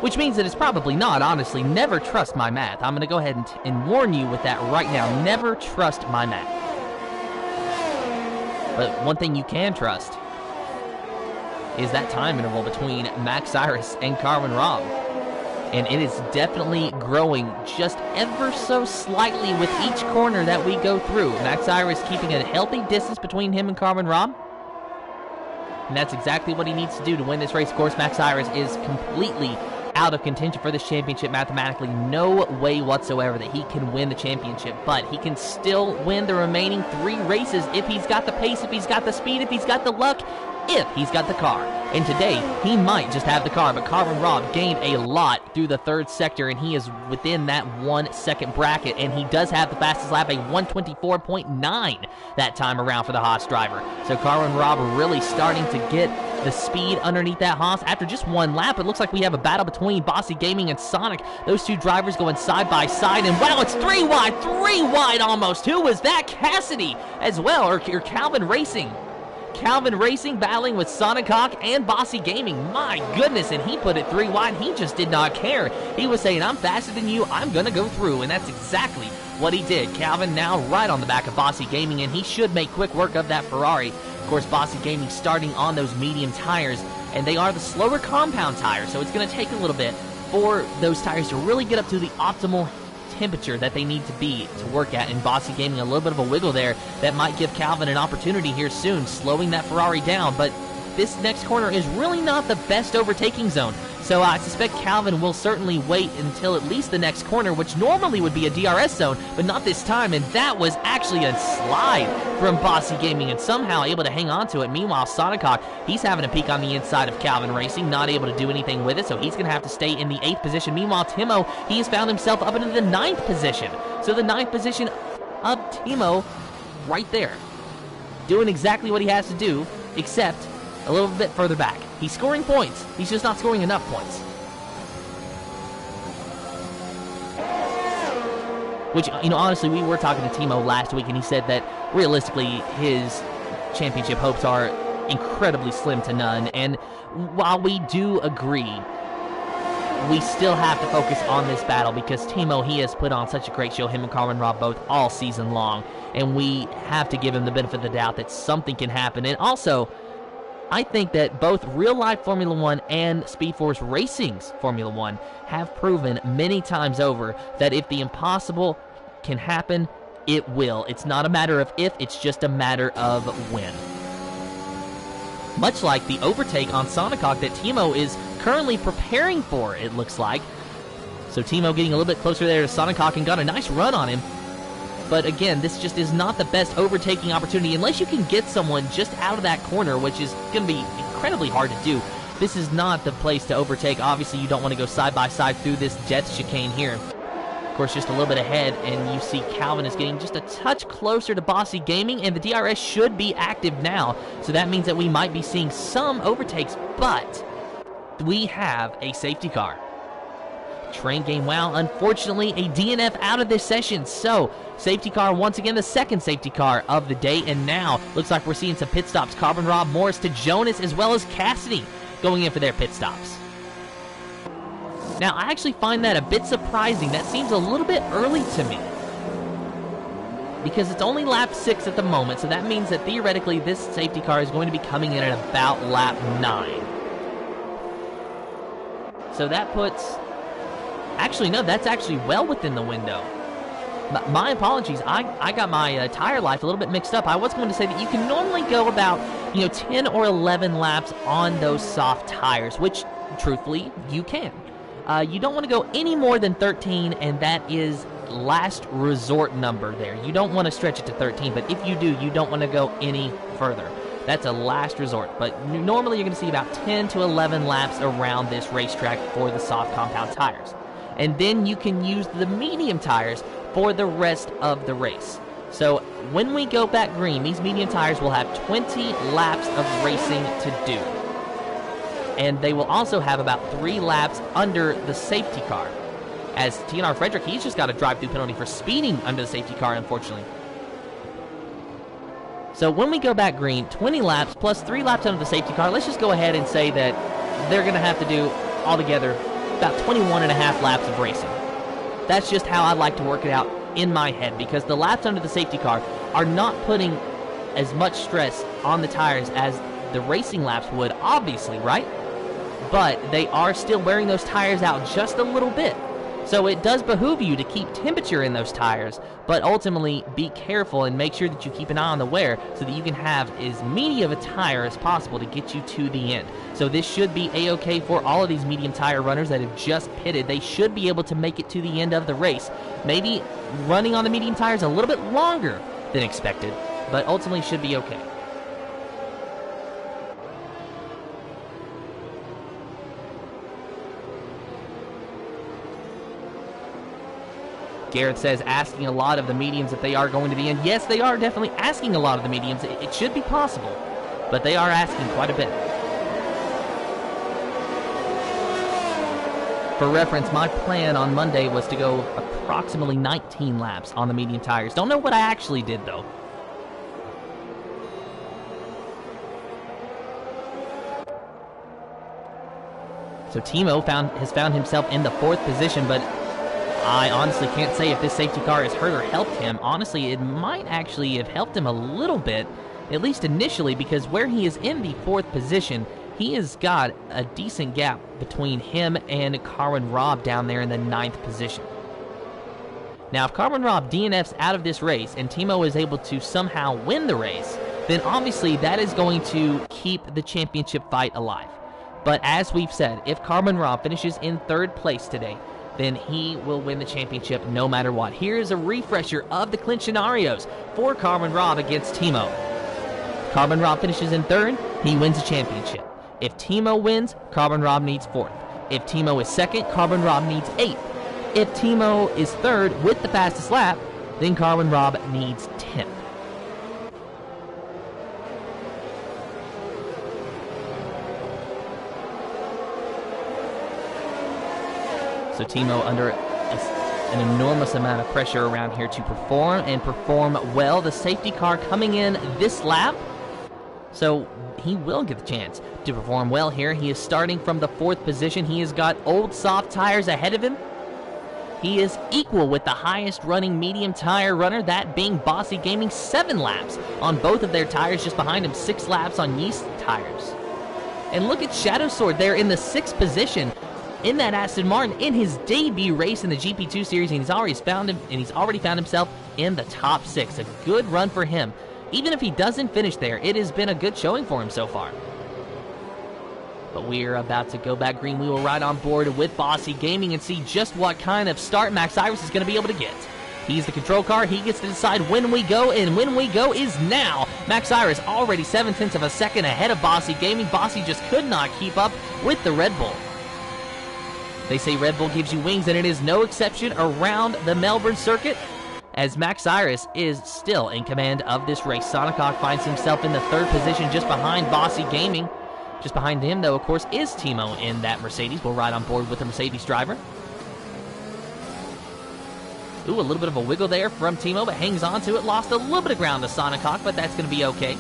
Which means that it's probably not, honestly. Never trust my math. I'm going to go ahead and warn you with that right now. Never trust my math. But one thing you can trust is that time interval between Max Cyrus and Carmen Robb. And it is definitely growing just ever so slightly with each corner that we go through. Max Cyrus keeping a healthy distance between him and Carmen Robb. And that's exactly what he needs to do to win this race. Of course, Max Cyrus is completely out of contention for this championship mathematically. No way whatsoever that he can win the championship, but he can still win the remaining 3 races if he's got the pace, if he's got the speed, if he's got the luck, if he's got the car. And today, he might just have the car, but Carmen Robb gained a lot through the third sector, and he is within that 1 second bracket, and he does have the fastest lap, a 1:24.9 that time around for the Haas driver. So Carmen Robb really starting to get the speed underneath that Haas. After just 1 lap, it looks like we have a battle between Bossy Gaming and Sonic. Those 2 drivers going side by side, and wow, it's 3 wide almost. Who was that? Cassidy as well, or Calvin Racing. Calvin Racing battling with Sonic Hawk and Bossy Gaming. My goodness, and he put it 3 wide. He just did not care. He was saying, I'm faster than you, I'm going to go through, and that's exactly what he did. Calvin now right on the back of Bossy Gaming, and he should make quick work of that Ferrari. Of course, Bossy Gaming starting on those medium tires, and they are the slower compound tires, so it's going to take a little bit for those tires to really get up to the optimal temperature that they need to be to work at. And Bossy Gaming a little bit of a wiggle there that might give Calvin an opportunity here soon, slowing that Ferrari down. But this next corner is really not the best overtaking zone, so I suspect Calvin will certainly wait until at least the next corner, which normally would be a DRS zone, but not this time. And that was actually a slide from Bossy Gaming, and somehow able to hang on to it. Meanwhile, Sonic Hawk, he's having a peek on the inside of Calvin Racing, not able to do anything with it, so he's going to have to stay in the 8th position. Meanwhile, Timo, he has found himself up into the 9th position. So the 9th position of Timo right there, doing exactly what he has to do, except a little bit further back. He's scoring points. He's just not scoring enough points. Which, you know, honestly, we were talking to Timo last week, and he said that realistically his championship hopes are incredibly slim to none. And while we do agree, we still have to focus on this battle, because Timo, he has put on such a great show, him and Carmen Robb both, all season long. And we have to give him the benefit of the doubt that something can happen. And also, I think that both real-life Formula One and Speed Force Racing's Formula One have proven many times over that if the impossible can happen, it will. It's not a matter of if, it's just a matter of when. Much like the overtake on Sonicog that Timo is currently preparing for, it looks like. So Timo getting a little bit closer there to Sonicog and got a nice run on him. But again, this just is not the best overtaking opportunity unless you can get someone just out of that corner, which is going to be incredibly hard to do. This is not the place to overtake. Obviously, you don't want to go side by side through this Jets chicane here. Of course, just a little bit ahead, and you see Calvin is getting just a touch closer to Bossy Gaming, and the DRS should be active now. So that means that we might be seeing some overtakes, but we have a safety car. Train game, wow, unfortunately a DNF out of this session. So safety car once again, the second safety car of the day, and now looks like we're seeing some pit stops. Carbon Rob, Morris to Jonas, as well as Cassidy going in for their pit stops. Now I actually find that a bit surprising. That seems a little bit early to me because it's only lap 6 at the moment, so that means that theoretically this safety car is going to be coming in at about lap 9. So that puts... Actually, no, that's actually well within the window. My apologies. I got my tire life a little bit mixed up. I was going to say that you can normally go about, 10 or 11 laps on those soft tires, which, truthfully, you can. You don't want to go any more than 13, and that is last resort number there. You don't want to stretch it to 13, but if you do, you don't want to go any further. That's a last resort, but normally you're going to see about 10 to 11 laps around this racetrack for the soft compound tires. And then you can use the medium tires for the rest of the race. So when we go back green, these medium tires will have 20 laps of racing to do. And they will also have about 3 laps under the safety car. As TNR Frederick, he's just got a drive-through penalty for speeding under the safety car, unfortunately. So when we go back green, 20 laps plus 3 laps under the safety car, let's just go ahead and say that they're going to have to do altogether about 21 and a half laps of racing. That's just how I like to work it out in my head, because the laps under the safety car are not putting as much stress on the tires as the racing laps would, obviously, right? But they are still wearing those tires out just a little bit. So it does behoove you to keep temperature in those tires, but ultimately be careful and make sure that you keep an eye on the wear so that you can have as meaty of a tire as possible to get you to the end. So this should be a-okay for all of these medium tire runners that have just pitted. They should be able to make it to the end of the race. Maybe running on the medium tires a little bit longer than expected, but ultimately should be okay. Garrett says asking a lot of the mediums if they are going to the end. Yes, they are definitely asking a lot of the mediums. It should be possible, but they are asking quite a bit. For reference, my plan on Monday was to go approximately 19 laps on the medium tires. Don't know what I actually did, though. So Timo has found himself in the 4th position, but I honestly can't say if this safety car has hurt or helped him. Honestly, it might actually have helped him a little bit, at least initially, because where he is in the 4th position, he has got a decent gap between him and Carwin Robb down there in the 9th position. Now, if Carwin Robb DNFs out of this race and Timo is able to somehow win the race, then obviously that is going to keep the championship fight alive. But as we've said, if Carwin Robb finishes in 3rd place today, then he will win the championship no matter what. Here's a refresher of the clinch scenarios for Carwin Robb against Timo. Carwin Robb finishes in 3rd, he wins the championship. If Timo wins, Carwin Robb needs 4th. If Timo is 2nd, Carwin Robb needs 8th. If Timo is 3rd with the fastest lap, then Carwin Robb needs 10th. So Timo under an enormous amount of pressure around here to perform, and perform well. The safety car coming in this lap, so he will get the chance to perform well here. He is starting from the 4th position. He has got old soft tires ahead of him. He is equal with the highest running medium tire runner, that being Bossy Gaming, 7 laps on both of their tires just behind him, 6 laps on Yeast tires. And look at Shadow Sword there in the 6th position in that Aston Martin in his debut race in the GP2 series, and he's already found himself in the top 6. A good run for him. Even if he doesn't finish there, it has been a good showing for him so far. But we're about to go back green. We will ride on board with Bossy Gaming and see just what kind of start Max Cyrus is going to be able to get. He's the control car. He gets to decide when we go, and when we go is now. Max Cyrus already 0.7 of a second ahead of Bossy Gaming. Bossy just could not keep up with the Red Bull. They say Red Bull gives you wings, and it is no exception around the Melbourne circuit, as Max Cyrus is still in command of this race. Sonicok finds himself in the 3rd position just behind Bossy Gaming. Just behind him, though, of course, is Timo in that Mercedes. We'll ride on board with the Mercedes driver. Ooh, a little bit of a wiggle there from Timo, but hangs on to it. Lost a little bit of ground to Sonicok, but that's going to be okay.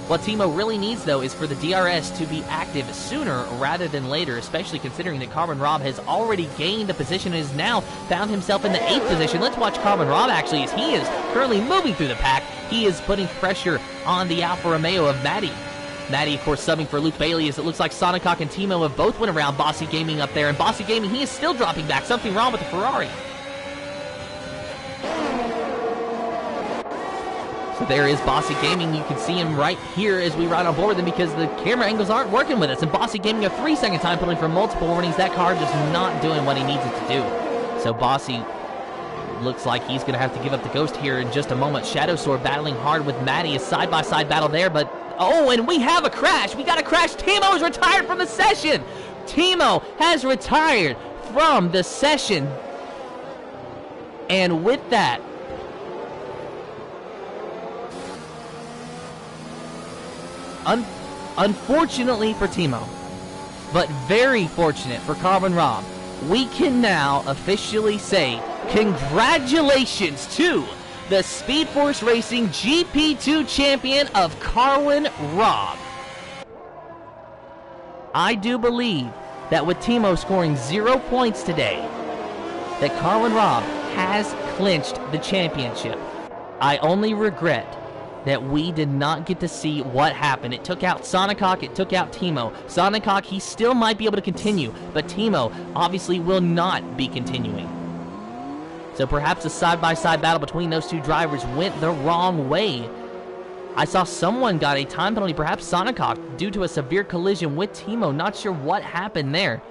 What Timo really needs, though, is for the DRS to be active sooner rather than later, especially considering that Carbon Rob has already gained a position and has now found himself in the 8th position. Let's watch Carbon Rob, actually, as he is currently moving through the pack. He is putting pressure on the Alfa Romeo of Matty. Matty, of course, subbing for Luke Bailey, as it looks like Sonicok and Timo have both went around Bossy Gaming up there. And Bossy Gaming, he is still dropping back. Something wrong with the Ferrari. So there is Bossy Gaming. You can see him right here as we ride on board with him because the camera angles aren't working with us. And Bossy Gaming, a 3-second time penalty for multiple warnings. That car just not doing what he needs it to do. So Bossy looks like he's going to have to give up the ghost here in just a moment. Shadow Sword battling hard with Matty. A side-by-side battle there, but oh, and we have a crash. We got a crash. Timo is retired from the session. Timo has retired from the session. And with that, unfortunately for Timo, but very fortunate for Carbon Rob, we can now officially say congratulations to the Speed Force Racing GP2 champion of Carbon Rob. I do believe that with Timo scoring 0 points today, that Carbon Rob has clinched the championship. I only regret that we did not get to see what happened. It took out Sonicok, it took out Timo. Sonicok, he still might be able to continue, but Timo obviously will not be continuing. So perhaps a side-by-side battle between those two drivers went the wrong way. I saw someone got a time penalty, perhaps Sonicok, due to a severe collision with Timo. Not sure what happened there.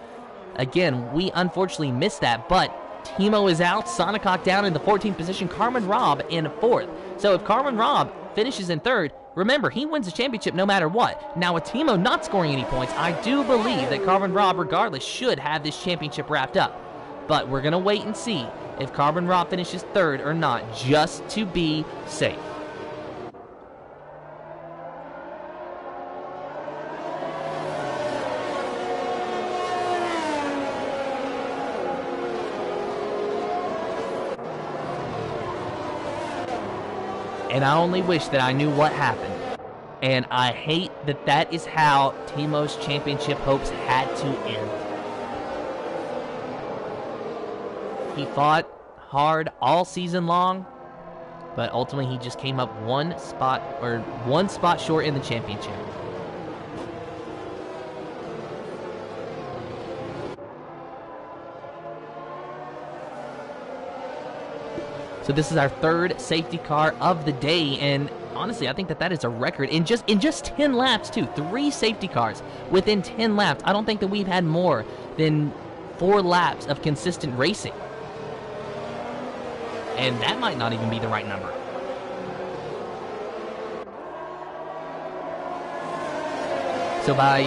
Again, we unfortunately missed that, but Timo is out, Sonicok down in the 14th position, Carbon Rob in 4th. So if Carbon Rob finishes in 3rd, remember, he wins the championship no matter what. Now, with Timo not scoring any points, I do believe that Carbon Rob, regardless, should have this championship wrapped up. But we're going to wait and see if Carbon Rob finishes 3rd or not, just to be safe. And I only wish that I knew what happened. And I hate that that is how Timo's championship hopes had to end. He fought hard all season long, but ultimately he just came up one spot short in the championship. So this is our 3rd safety car of the day, and honestly, I think that that is a record in just 10 laps too. 3 safety cars within 10 laps. I don't think that we've had more than 4 laps of consistent racing. And that might not even be the right number. So by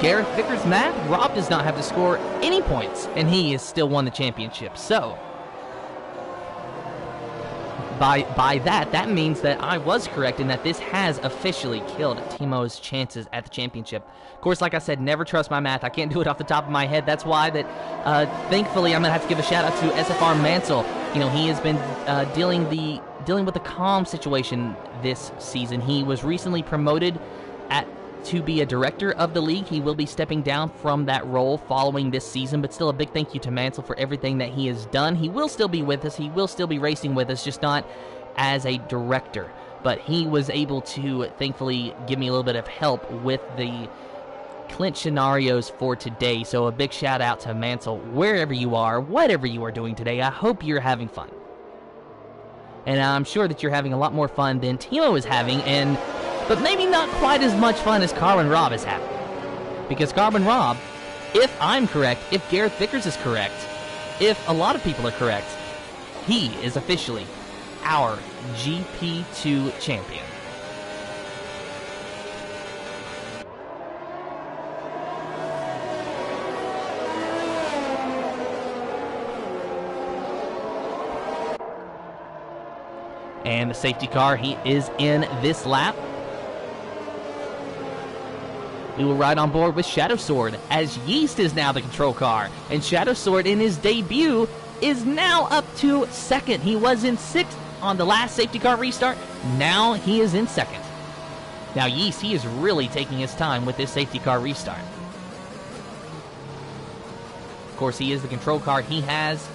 Gareth Vickers' math, Rob does not have to score any points, and he has still won the championship. So by that means that I was correct in that this has officially killed Timo's chances at the championship. Of course, like I said, never trust my math. I can't do it off the top of my head. That's why that, thankfully, I'm going to have to give a shout out to SFR Mansell. You know, he has been dealing with the calm situation this season. He was recently promoted to be a director of the league. He will be stepping down from that role following this season, but still a big thank you to Mansell for everything that he has done. He will still be with us. He will still be racing with us, just not as a director. but he was able to thankfully give me a little bit of help with the clinch scenarios for today. So a big shout out to Mansell, wherever you are, whatever you are doing today. I hope you're having fun. And I'm sure that you're having a lot more fun than Timo is having, but maybe not quite as much fun as Carbon Rob is having. Because Carbon Rob, if I'm correct, if Gareth Vickers is correct, if a lot of people are correct, he is officially our GP2 champion. And the safety car, he is in this lap. We will ride on board with Shadow Sword, as Yeast is now the control car. And Shadow Sword, in his debut, is now up to second. He was in sixth on the last safety car restart. Now he is in second. Now Yeast, he is really taking his time with this safety car restart. Of course, he is the control car. He has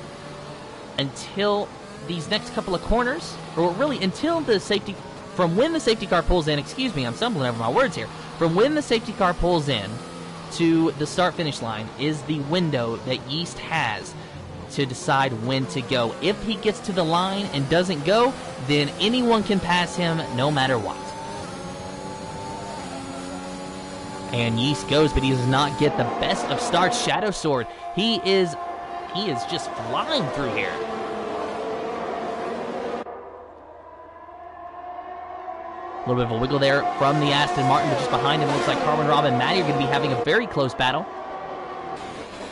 until these next couple of corners, or really until the safety, from when the safety car pulls in, excuse me, I'm stumbling over my words here, from when the safety car pulls in to the start-finish line is the window that Yeast has to decide when to go. If he gets to the line and doesn't go, then anyone can pass him no matter what. And Yeast goes, but he does not get the best of starts. Shadow Sword, he is just flying through here. A little bit of a wiggle there from the Aston Martin, but just behind him, it looks like Carbon Rob and Matty are going to be having a very close battle.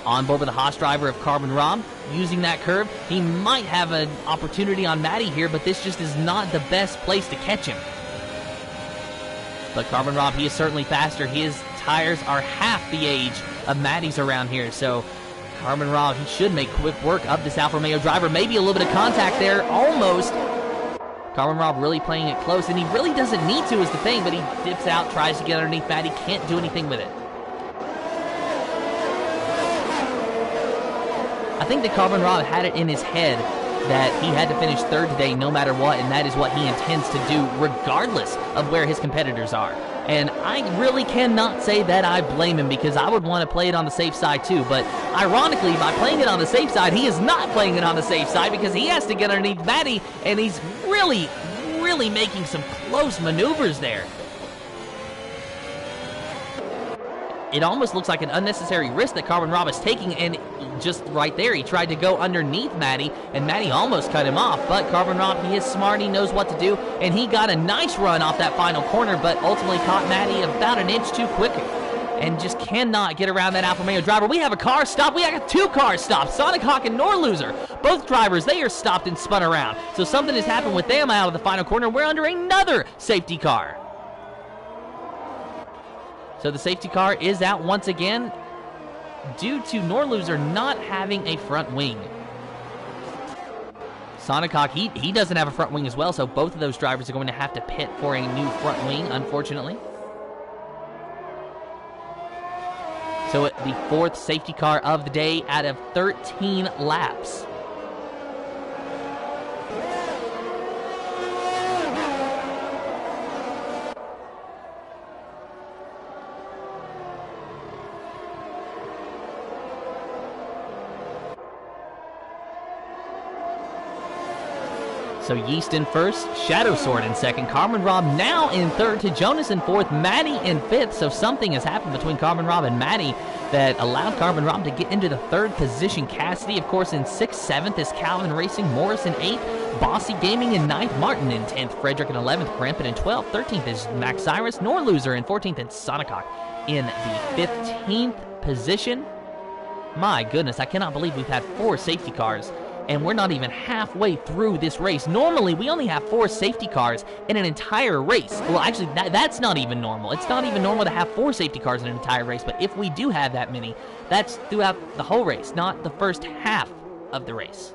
On board with the Haas driver of Carbon Rob, using that curve. He might have an opportunity on Matty here, but this just is not the best place to catch him. But Carbon Rob, he is certainly faster. His tires are half the age of Matty's around here, so Carbon Rob, he should make quick work of this Alfa Romeo driver. Maybe a little bit of contact there, almost. Carbon Rob really playing it close, and he really doesn't need to is the thing, but he dips out, tries to get underneath Matty, can't do anything with it. I think that Carbon Rob had it in his head that he had to finish third today no matter what, and that is what he intends to do regardless of where his competitors are. And I really cannot say that I blame him, because I would want to play it on the safe side too. But ironically, by playing it on the safe side, he is not playing it on the safe side, because he has to get underneath Matty, and he's really, really making some close maneuvers there. It almost looks like an unnecessary risk that Carbon Rob is taking, and just right there, he tried to go underneath Matty, and Matty almost cut him off, but Carbon Rob, he is smart, he knows what to do, and he got a nice run off that final corner, but ultimately caught Matty about an inch too quick, and just cannot get around that Alfa Romeo driver. We have a car stop, we got two cars stopped, Sonic Hawk and Norloser. Both drivers, they are stopped and spun around, so something has happened with them out of the final corner. We're under another safety car. So the safety car is out once again due to Norloser not having a front wing. Sonic Hawk, he doesn't have a front wing as well, so both of those drivers are going to have to pit for a new front wing, unfortunately. So the fourth safety car of the day out of 13 laps. So Yeast in first, Shadow Sword in second, Carbon Rob now in third, to Jonas in fourth, Matty in fifth. So something has happened between Carbon Rob and Matty that allowed Carbon Rob to get into the third position. Cassidy, of course, in sixth. Seventh is Calvin Racing. Morris in eighth. Bossy Gaming in ninth. Martin in 10th. Frederick in 11th. Rampant in 12th. 13th is Max Cyrus. Norloser in 14th. And Sonic Hawk in the 15th position. My goodness, I cannot believe we've had 4 safety cars, and we're not even halfway through this race. Normally, we only have 4 safety cars in an entire race. Well, actually, that's not even normal. It's not even normal to have 4 safety cars in an entire race, but if we do have that many, that's throughout the whole race, not the first half of the race.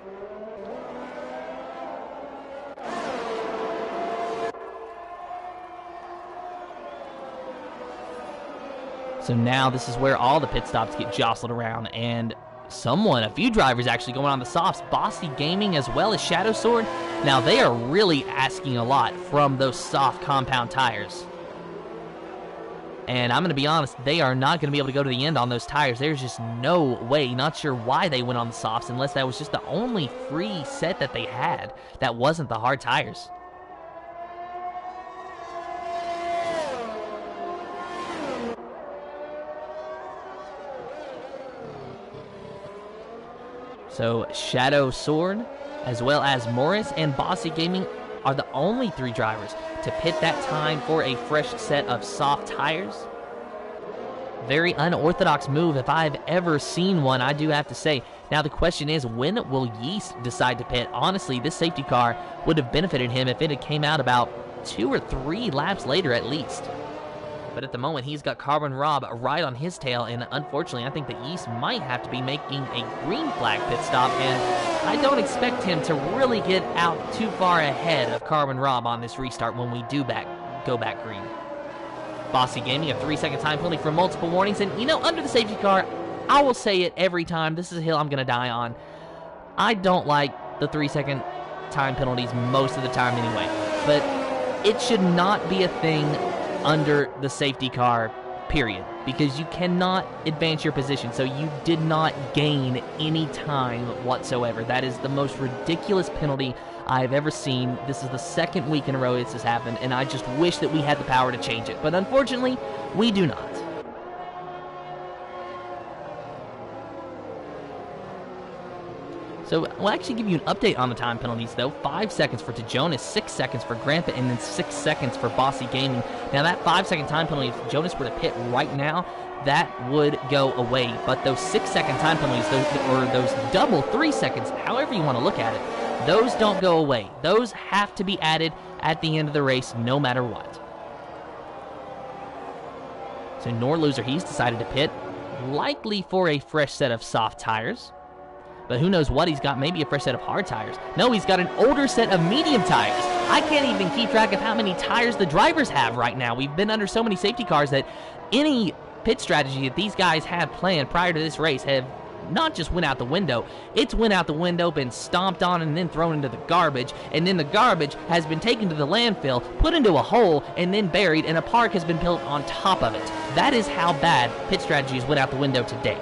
So now this is where all the pit stops get jostled around, and a few drivers actually going on the softs. Bossy Gaming as well as Shadow Sword. Now, they are really asking a lot from those soft compound tires. And I'm going to be honest, they are not going to be able to go to the end on those tires. There's just no way. Not sure why they went on the softs unless that was just the only free set that they had that wasn't the hard tires. So Shadow Sword, as well as Morris and Bossy Gaming, are the only 3 drivers to pit that time for a fresh set of soft tires. Very unorthodox move if I've ever seen one, I do have to say. Now the question is, when will Yeast decide to pit? Honestly, this safety car would have benefited him if it had came out about 2 or 3 laps later at least. But at the moment, he's got Carbon Rob right on his tail, and unfortunately, I think that Yeast might have to be making a green flag pit stop, and I don't expect him to really get out too far ahead of Carbon Rob on this restart when we do go back green. Bossy Gaming, a 3-second time penalty for multiple warnings, and you know, under the safety car, I will say it every time, this is a hill I'm going to die on. I don't like the 3-second time penalties most of the time anyway, but it should not be a thing under the safety car, period, because you cannot advance your position, so you did not gain any time whatsoever. That is the most ridiculous penalty I've ever seen. This is the 2nd week in a row this has happened, and I just wish that we had the power to change it, but unfortunately, we do not. So we'll actually give you an update on the time penalties, though. 5 seconds for Jonas, 6 seconds for Grandpa, and then 6 seconds for Bossy Gaming. Now, that 5-second time penalty, if Jonas were to pit right now, that would go away. But those 6-second time penalties, those double 3 seconds, however you want to look at it, those don't go away. Those have to be added at the end of the race, no matter what. So Norloser, he's decided to pit, likely for a fresh set of soft tires. But who knows what he's got, maybe a fresh set of hard tires. No, he's got an older set of medium tires. I can't even keep track of how many tires the drivers have right now. We've been under so many safety cars that any pit strategy that these guys had planned prior to this race have not just went out the window, it's went out the window, been stomped on, and then thrown into the garbage, and then the garbage has been taken to the landfill, put into a hole, and then buried, and a park has been built on top of it. That is how bad pit strategies went out the window today.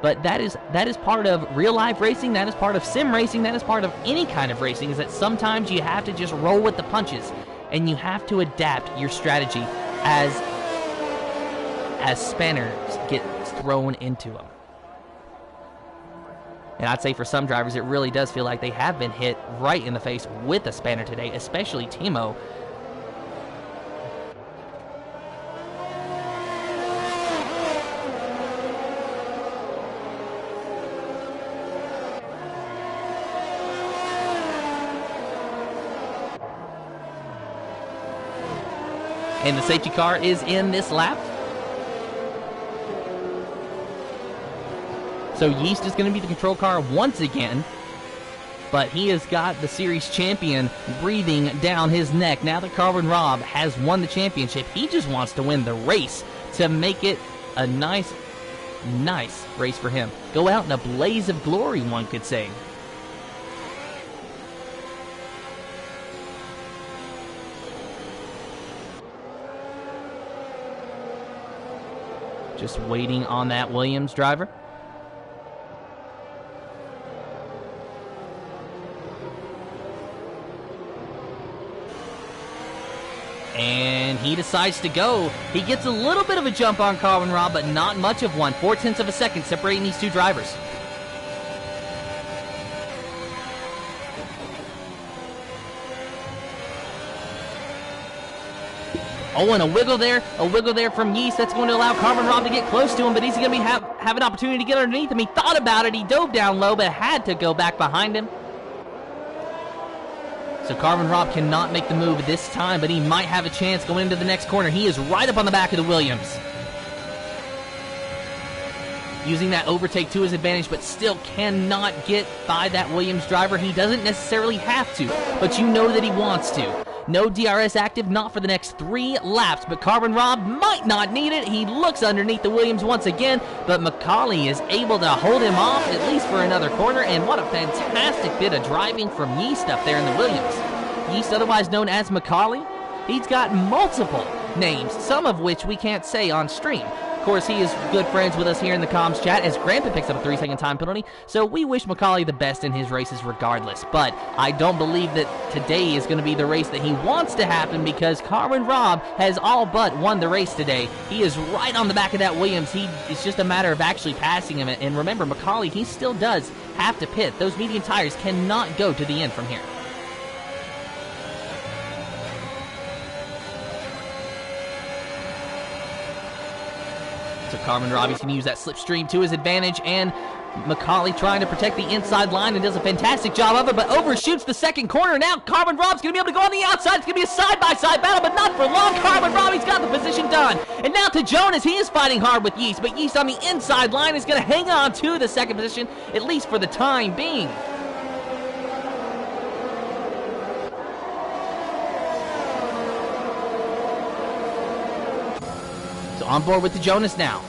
But that is part of real-life racing, that is part of sim racing, that is part of any kind of racing, is that sometimes you have to just roll with the punches, and you have to adapt your strategy as spanners get thrown into them. And I'd say for some drivers, it really does feel like they have been hit right in the face with a spanner today, especially Timo. And the safety car is in this lap. So Yeast is going to be the control car once again. But he has got the series champion breathing down his neck. Now that Carbon Rob has won the championship, he just wants to win the race to make it a nice race for him. Go out in a blaze of glory, one could say. Just waiting on that Williams driver. And he decides to go. He gets a little bit of a jump on Carbon Rob, but not much of one. 0.4 of a second separating these two drivers. Oh, and a wiggle there from Yeast. That's going to allow Carbon Rob to get close to him, but he's going to have an opportunity to get underneath him. He thought about it. He dove down low, but had to go back behind him. So Carbon Rob cannot make the move this time, but he might have a chance going into the next corner. He is right up on the back of the Williams. Using that overtake to his advantage, but still cannot get by that Williams driver. He doesn't necessarily have to, but you know that he wants to. No DRS active, not for the next 3 laps, but Carbon Rob might not need it. He looks underneath the Williams once again, but McCauley is able to hold him off, at least for another corner, and what a fantastic bit of driving from Yeast up there in the Williams. Yeast, otherwise known as McCauley, he's got multiple names, some of which we can't say on stream. Of course, he is good friends with us here in the comms chat as Grandpa picks up a 3-second time penalty, so we wish McCauley the best in his races regardless. But I don't believe that today is going to be the race that he wants to happen, because Carbon Rob has all but won the race today. He is right on the back of that Williams. It's just a matter of actually passing him. And remember, McCauley, he still does have to pit. Those medium tires cannot go to the end from here. So Carbon Robbie's going to use that slipstream to his advantage, and McCauley trying to protect the inside line and does a fantastic job of it, but overshoots the second corner. Now Carbon Rob's going to be able to go on the outside. It's going to be a side-by-side battle, but not for long. Carbon Robbie's got the position done. And now to Jonas. He is fighting hard with Yeast, but Yeast on the inside line is going to hang on to the second position, at least for the time being. On board with Jonas now.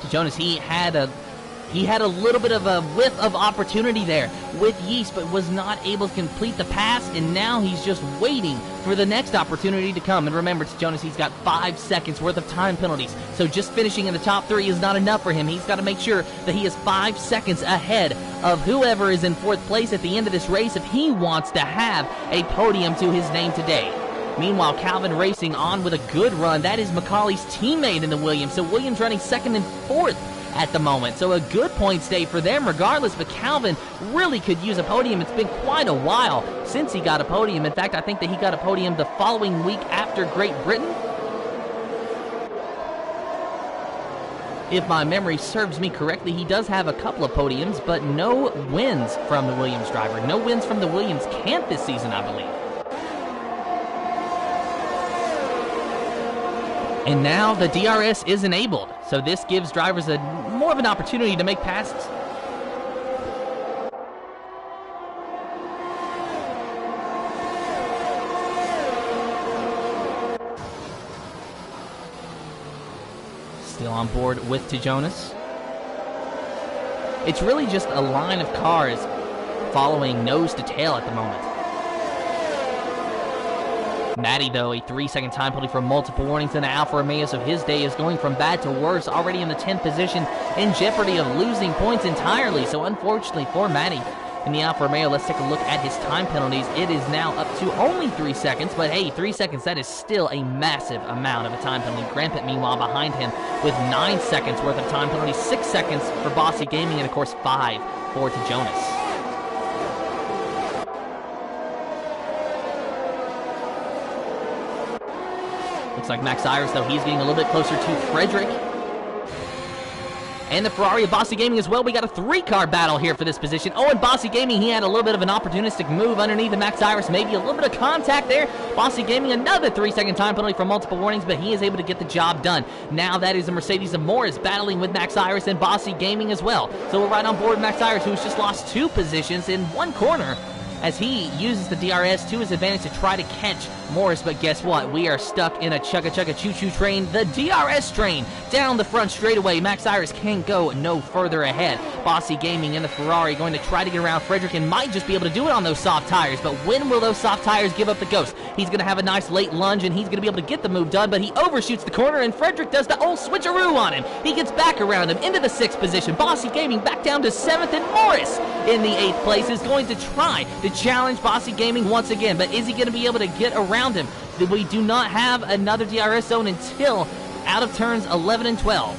Jonas, he had a little bit of a whiff of opportunity there with Yeast, but was not able to complete the pass, and now he's just waiting for the next opportunity to come. And remember, Jonas, he's got 5 seconds worth of time penalties, so just finishing in the top 3 is not enough for him. He's got to make sure that he is 5 seconds ahead of whoever is in 4th place at the end of this race if he wants to have a podium to his name today. Meanwhile, Calvin Racing on with a good run. That is McCauley's teammate in the Williams. So Williams running 2nd and 4th at the moment. So a good points day for them regardless. But Calvin really could use a podium. It's been quite a while since he got a podium. In fact, I think that he got a podium the following week after Great Britain. If my memory serves me correctly, he does have a couple of podiums, but no wins from the Williams driver. No wins from the Williams camp this season, I believe. And now the DRS is enabled, so this gives drivers more of an opportunity to make passes. Still on board with Jonas. It's really just a line of cars following nose to tail at the moment. Matty, though, a 3-second time penalty for multiple warnings in the Alfa Romeo, so his day is going from bad to worse, already in the 10th position, in jeopardy of losing points entirely. So unfortunately for Matty in the Alfa Romeo, let's take a look at his time penalties. It is now up to only 3 seconds, but hey, 3 seconds, that is still a massive amount of a time penalty. Grampet, meanwhile, behind him with 9 seconds worth of time penalties, 6 seconds for Bossy Gaming, and of course 5 for Jonas. Looks like Max Iris, though, he's getting a little bit closer to Frederick. And the Ferrari of Bossy Gaming as well. We got a 3-car battle here for this position. Oh, and Bossy Gaming, he had a little bit of an opportunistic move underneath the Max Iris. Maybe a little bit of contact there. Bossy Gaming, another 3-second time penalty for multiple warnings, but he is able to get the job done. Now that is a Mercedes of Morris battling with Max Iris and Bossy Gaming as well. So we're right on board with Max Iris, who's just lost 2 positions in 1 corner, as he uses the DRS to his advantage to try to catch Morris. But guess what? We are stuck in a chugga-chugga choo-choo train, the DRS train, down the front straightaway. Max Iris can't go no further ahead. Bossy Gaming in the Ferrari going to try to get around Frederick and might just be able to do it on those soft tires. But when will those soft tires give up the ghost? He's going to have a nice late lunge, and he's going to be able to get the move done, but he overshoots the corner, and Frederick does the old switcheroo on him. He gets back around him into the 6th position. Bossy Gaming back down to 7th, and Morris in the 8th place is going to try to challenge Bossy Gaming once again, but is he going to be able to get around him? We do not have another DRS zone until out of turns 11 and 12.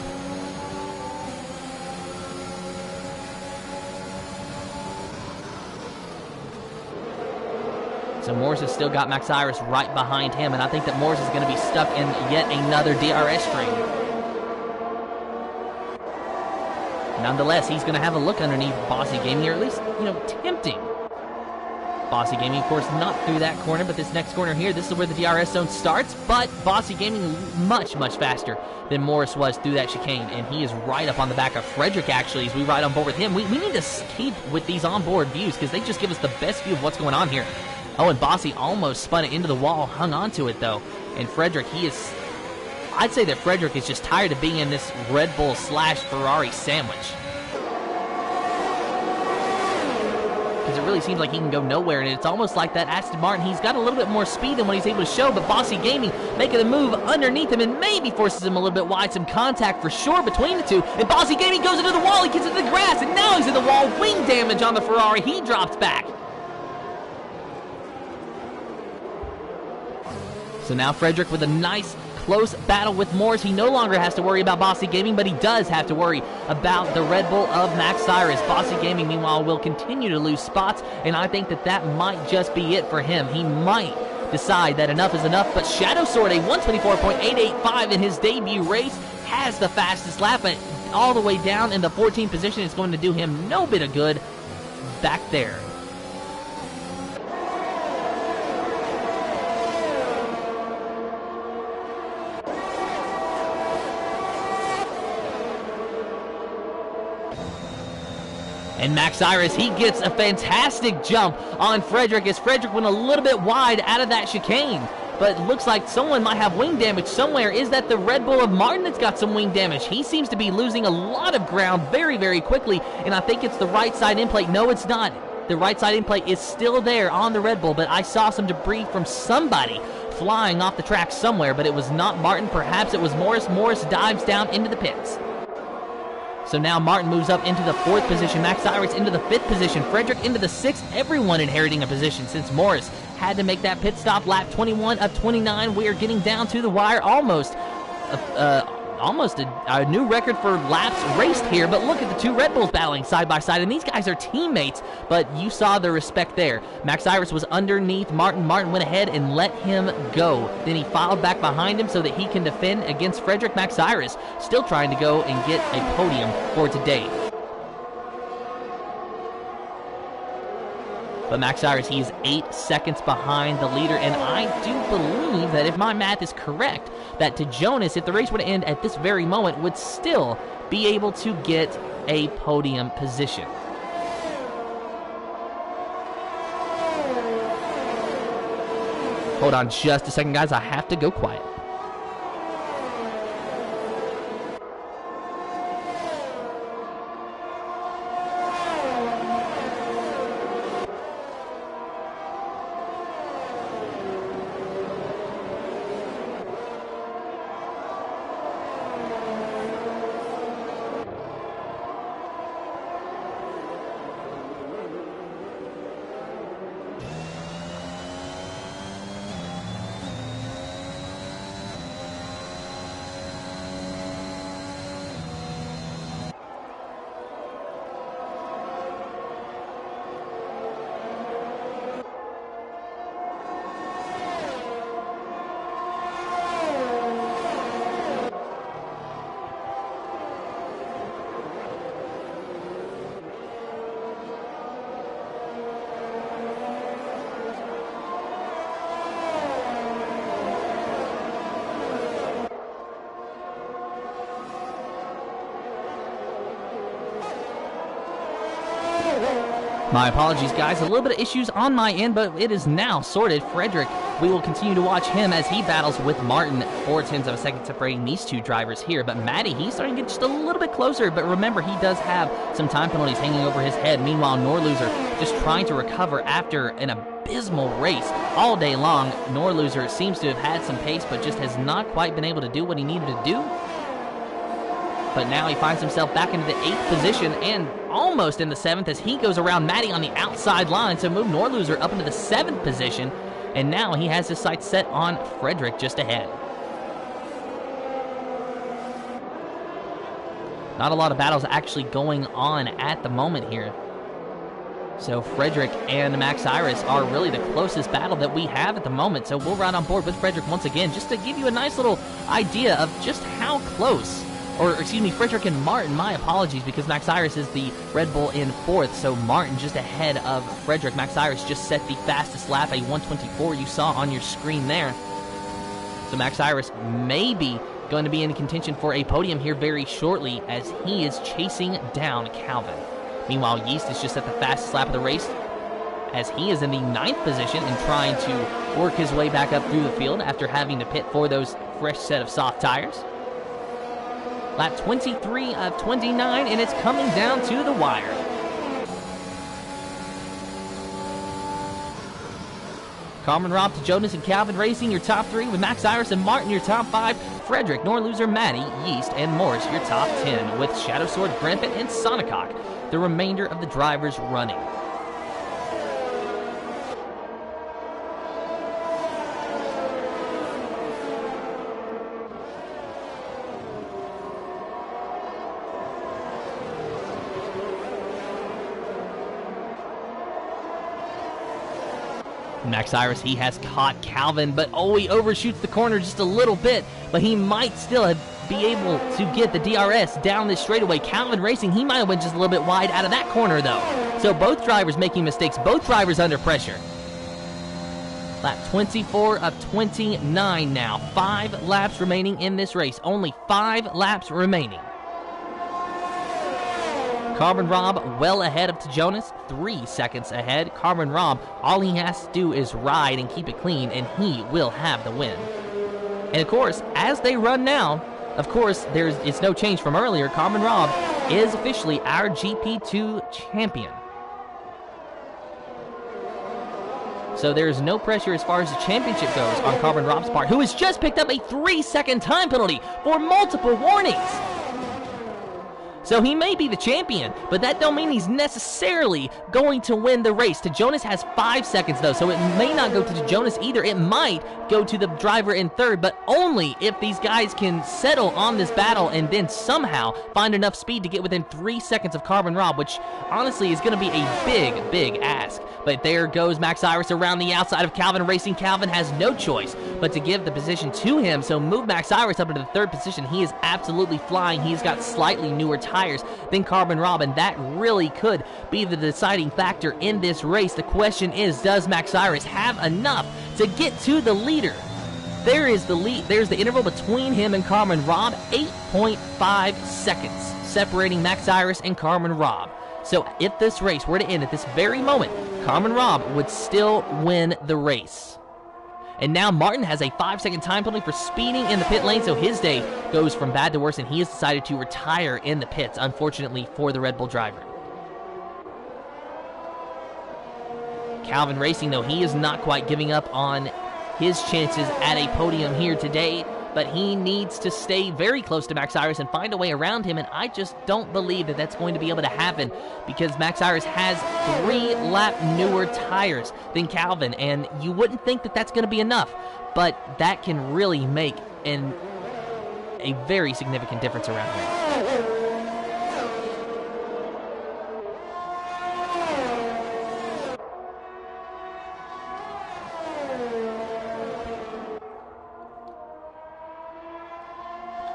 So Morris has still got Max Iris right behind him, and I think that Morris is going to be stuck in yet another DRS train. Nonetheless, he's going to have a look underneath Bossy Gaming, or at least, tempting Bossy Gaming. Of course, not through that corner, but this next corner here, this is where the DRS zone starts, but Bossy Gaming much, much faster than Morris was through that chicane, and he is right up on the back of Frederick, actually, as we ride on board with him. We need to keep with these onboard views, because they just give us the best view of what's going on here. Oh, and Bossy almost spun it into the wall, hung onto it though. And Frederick, I'd say that Frederick is just tired of being in this Red Bull / Ferrari sandwich. Because it really seems like he can go nowhere, and it's almost like that Aston Martin, he's got a little bit more speed than what he's able to show, but Bossy Gaming making a move underneath him and maybe forces him a little bit wide. Some contact for sure between the two, and Bossy Gaming goes into the wall, he gets into the grass, and now he's in the wall. Wing damage on the Ferrari, he drops back. So now Frederick with a nice close battle with Morris. He no longer has to worry about Bossy Gaming, but he does have to worry about the Red Bull of Max Cyrus. Bossy Gaming, meanwhile, will continue to lose spots, and I think that that might just be it for him. He might decide that enough is enough, but Shadow Sword, a 124.885 in his debut race, has the fastest lap, but all the way down in the 14th position. It's going to do him no bit of good back there. And Max Cyrus, he gets a fantastic jump on Frederick as Frederick went a little bit wide out of that chicane. But it looks like someone might have wing damage somewhere. Is that the Red Bull of Martin that's got some wing damage? He seems to be losing a lot of ground very, very quickly, and I think it's the right side end plate. No, it's not. The right side end plate is still there on the Red Bull, but I saw some debris from somebody flying off the track somewhere, but it was not Martin. Perhaps it was Morris. Morris dives down into the pits. So now Martin moves up into the 4th position, Max Cyrus into the 5th position, Frederick into the 6th, everyone inheriting a position since Morris had to make that pit stop. Lap 21 of 29. We are getting down to the wire, almost a new record for laps raced here, but look at the two Red Bulls battling side by side, and these guys are teammates, but you saw the respect there. Max Cyrus was underneath Martin. Martin went ahead and let him go. Then he filed back behind him so that he can defend against Frederick. Max Cyrus still trying to go and get a podium for today. But Max Cyrus, he is 8 seconds behind the leader, and I do believe that if my math is correct, that to Jonas, if the race were to end at this very moment, would still be able to get a podium position. Hold on just a second, guys. I have to go quiet. My apologies, guys. A little bit of issues on my end, but it is now sorted. Frederick, we will continue to watch him as he battles with Martin. 0.4 of a second separating these two drivers here. But Matty, he's starting to get just a little bit closer. But remember, he does have some time penalties hanging over his head. Meanwhile, Norloser just trying to recover after an abysmal race all day long. Norloser seems to have had some pace, but just has not quite been able to do what he needed to do. But now he finds himself back into the 8th position and almost in the 7th as he goes around Matty on the outside line to move Norloser up into the 7th position. And now he has his sights set on Frederick just ahead. Not a lot of battles actually going on at the moment here. So Frederick and Max Cyrus are really the closest battle that we have at the moment. So we'll ride on board with Frederick once again just to give you a nice little idea of just how close. Or, excuse me, Frederick and Martin, my apologies, because Max Cyrus is the Red Bull in 4th, so Martin just ahead of Frederick. Max Cyrus just set the fastest lap, a 1:24 you saw on your screen there. So Max Cyrus may be going to be in contention for a podium here very shortly as he is chasing down Calvin. Meanwhile, Yeast is just at the fastest lap of the race as he is in the 9th position and trying to work his way back up through the field after having to pit for those fresh set of soft tires. Lap 23 of 29, and it's coming down to the wire. Carmen Robb to Jonas and Calvin Racing, your top 3, with Max Iris and Martin, your top 5. Frederick, Norloser, Maddie, Yeast, and Morris, your top 10, with Shadow Sword, Grampet, and Sonicock, the remainder of the drivers running. Max Iris, he has caught Calvin, but he overshoots the corner just a little bit, but he might still be able to get the DRS down this straightaway. Calvin Racing, he might have went just a little bit wide out of that corner, though. So both drivers making mistakes, both drivers under pressure. Lap 24 of 29 now. 5 laps remaining in this race. Only 5 laps remaining. Carmen Robb well ahead of Jonas, 3 seconds ahead. Carmen Robb, all he has to do is ride and keep it clean, and he will have the win. And of course, as they run now, of course, it's no change from earlier. Carmen Robb is officially our GP2 champion. So there's no pressure as far as the championship goes on Carmen Robb's part, who has just picked up a 3-second time penalty for multiple warnings. So he may be the champion, but that don't mean he's necessarily going to win the race. Jonas has 5 seconds, though, so it may not go to Jonas either. It might go to the driver in third, but only if these guys can settle on this battle and then somehow find enough speed to get within 3 seconds of Carmen Robb, which honestly is going to be a big, big ask. But there goes Max Iris around the outside of Calvin Racing. Calvin has no choice but to give the position to him, so move Max Iris up into the 3rd position. He is absolutely flying. He's got slightly newer tires than Carmen Robb, and that really could be the deciding factor in this race. The question is, does Max Iris have enough to get to the leader? There's the interval between him and Carmen Robb, 8.5 seconds separating Max Iris and Carmen Robb. So if this race were to end at this very moment, Carmen Robb would still win the race. And now Martin has a 5-second time penalty for speeding in the pit lane, so his day goes from bad to worse, and he has decided to retire in the pits, unfortunately for the Red Bull driver. Calvin Racing, though, he is not quite giving up on his chances at a podium here today, but he needs to stay very close to Max Iris and find a way around him, and I just don't believe that that's going to be able to happen because Max Iris has 3-lap newer tires than Calvin, and you wouldn't think that that's going to be enough, but that can really make a very significant difference around here.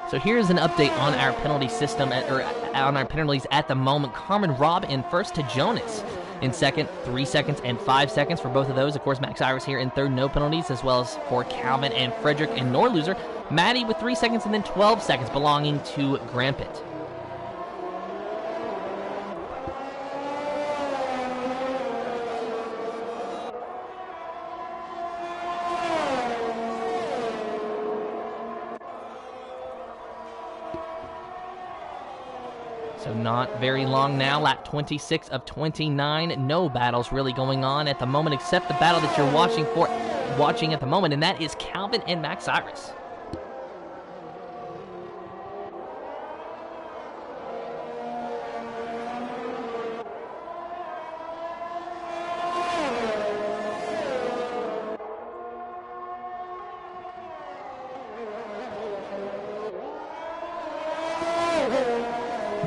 So here's an update on our penalty system, on our penalties at the moment. Carmen Robb in first to Jonas in second, 3 seconds and 5 seconds for both of those. Of course, Max Iris here in third, no penalties, as well as for Calvin and Frederick and Norloser. Maddie with 3 seconds and then 12 seconds belonging to Grampet. So not very long now, lap 26 of 29. No battles really going on at the moment except the battle that you're watching at the moment, and that is Calvin and Max Iris.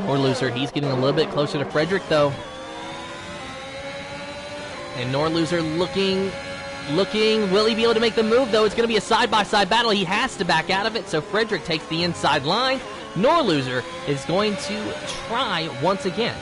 Norloser, he's getting a little bit closer to Frederick, though. And Norloser looking. Will he be able to make the move, though? It's going to be a side-by-side battle. He has to back out of it, so Frederick takes the inside line. Norloser is going to try once again.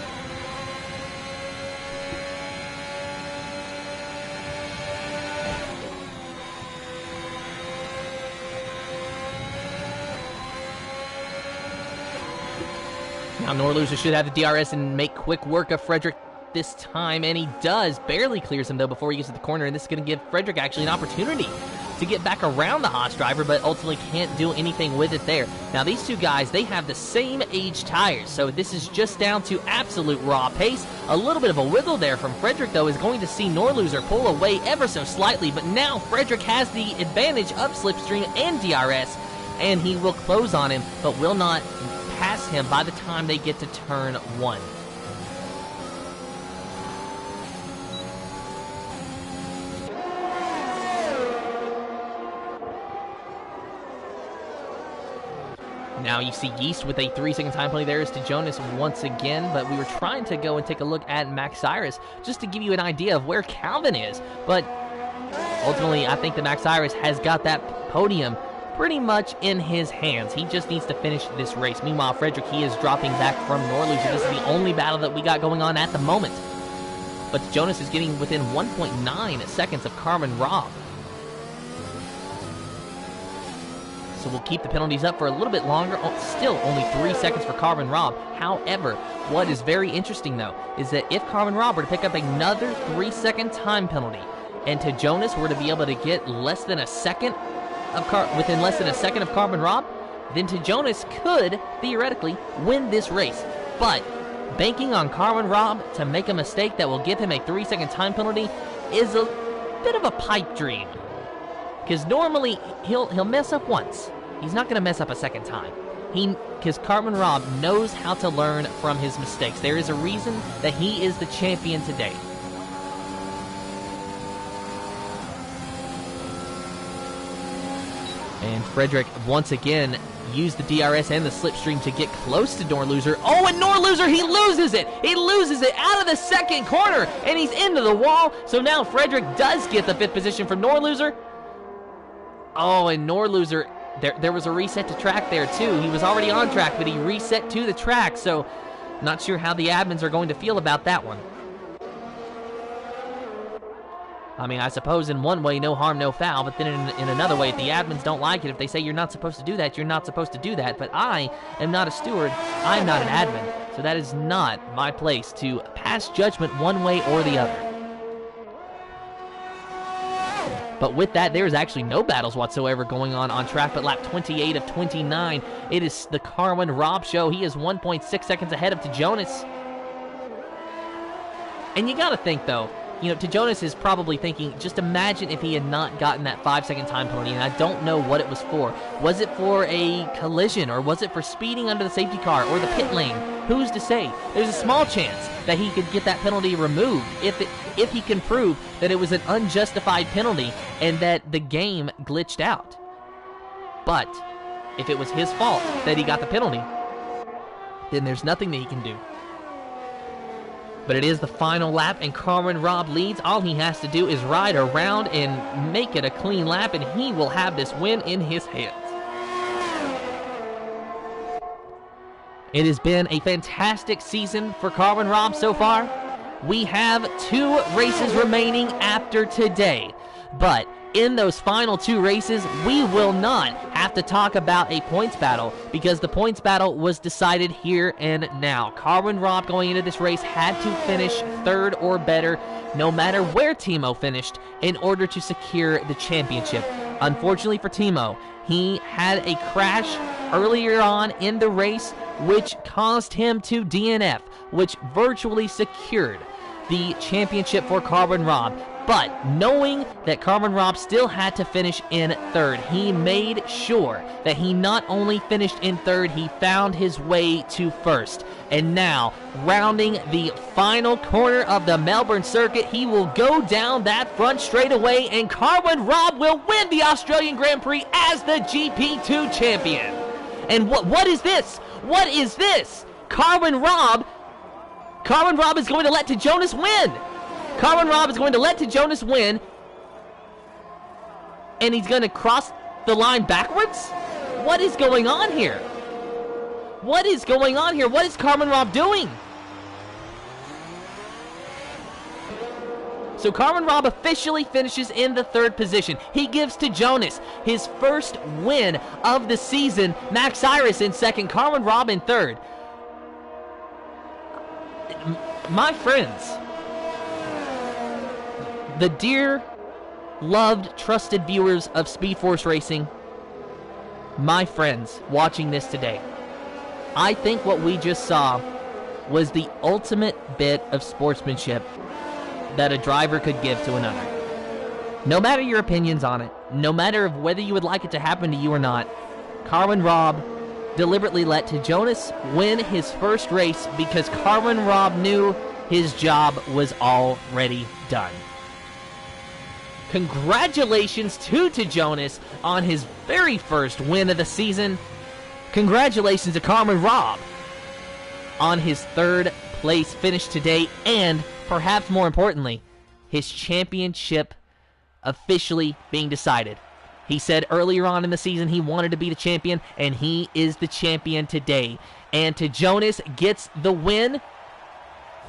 Now Norloser should have the DRS and make quick work of Frederick. this time, and he does. Barely clears him, though, before he gets to the corner, and this is going to give Frederick actually an opportunity to get back around the Haas driver, but ultimately can't do anything with it there. Now, these two guys, they have the same age tires, so this is just down to absolute raw pace. A little bit of a wiggle there from Frederick, though, is going to see Norloser pull away ever so slightly, but now Frederick has the advantage of slipstream and DRS, and he will close on him, but will not pass him by the time they get to turn 1. Now you see Yeast with a 3-second time penalty. There is to Jonas once again, but we were trying to go and take a look at Max Cyrus just to give you an idea of where Calvin is. But ultimately, I think that Max Cyrus has got that podium pretty much in his hands. He just needs to finish this race. Meanwhile, Frederick, he is dropping back from Norloser. This is the only battle that we got going on at the moment. But Jonas is getting within 1.9 seconds of Carmen Robb. So we'll keep the penalties up for a little bit longer. Still only 3 seconds for Carmen Robb. However, what is very interesting, though, is that if Carmen Robb were to pick up another 3-second time penalty, and to Jonas were to be able to get less than a second of within less than a second of Carmen Robb, then to Jonas could theoretically win this race. But banking on Carmen Robb to make a mistake that will give him a 3-second time penalty is a bit of a pipe dream. Because normally he'll mess up once. He's not going to mess up a second time. Because Carmen Robb knows how to learn from his mistakes. There is a reason that he is the champion today. And Frederick once again used the DRS and the slipstream to get close to Norloser. Oh, and Norloser, he loses it! He loses it out of the second corner, and he's into the wall. So now Frederick does get the 5th position from Norloser. Oh, and Norloser, there was a reset to track there, too. He was already on track, but he reset to the track, so not sure how the admins are going to feel about that one. I mean, I suppose in one way, no harm, no foul, but then in another way, if the admins don't like it, if they say you're not supposed to do that, you're not supposed to do that. But I am not a steward. I'm not an admin, so that is not my place to pass judgment one way or the other. But with that, there is actually no battles whatsoever going on track, but lap 28 of 29. It is the Carmen Robb show. He is 1.6 seconds ahead of Jonas. And you got to think, though, you know, Jonas is probably thinking, just imagine if he had not gotten that 5-second time penalty, and I don't know what it was for. Was it for a collision, or was it for speeding under the safety car, or the pit lane? Who's to say? There's a small chance that he could get that penalty removed if he can prove that it was an unjustified penalty and that the game glitched out. But if it was his fault that he got the penalty, then there's nothing that he can do. But it is the final lap, and Carmen Robb leads. All he has to do is ride around and make it a clean lap, and he will have this win in his hands. It has been a fantastic season for Carmen Robb so far. We have 2 races remaining after today, but in those final 2 races, we will not have to talk about a points battle because the points battle was decided here and now. Carmen Robb going into this race had to finish 3rd or better, no matter where Timo finished, in order to secure the championship. Unfortunately for Timo, he had a crash earlier on in the race, which caused him to DNF, which virtually secured the championship for Carmen Robb. But knowing that Carmen Robb still had to finish in 3rd, he made sure that he not only finished in 3rd, he found his way to 1st. And now, rounding the final corner of the Melbourne circuit, he will go down that front straightaway, and Carmen Robb will win the Australian Grand Prix as the GP2 champion. And what is this? What is this? Carmen Robb is going to let Jonas win. Carmen Robb is going to let Jonas win, and he's going to cross the line backwards? What is going on here? What is going on here? What is Carmen Robb doing? So Carmen Robb officially finishes in the 3rd position. He gives to Jonas his first win of the season. Max Cyrus in 2nd, Carmen Robb in 3rd. My friends, the dear, loved, trusted viewers of Speed Force Racing, my friends watching this today, I think what we just saw was the ultimate bit of sportsmanship that a driver could give to another. No matter your opinions on it, no matter whether you would like it to happen to you or not, Carwin Robb deliberately let Jonas win his first race because Carwin Robb knew his job was already done. Congratulations to Jonas on his very first win of the season. Congratulations to Carwin Robb on his third place finish today, and perhaps more importantly, his championship officially being decided. He said earlier on in the season he wanted to be the champion, and he is the champion today. And Jonas gets the win.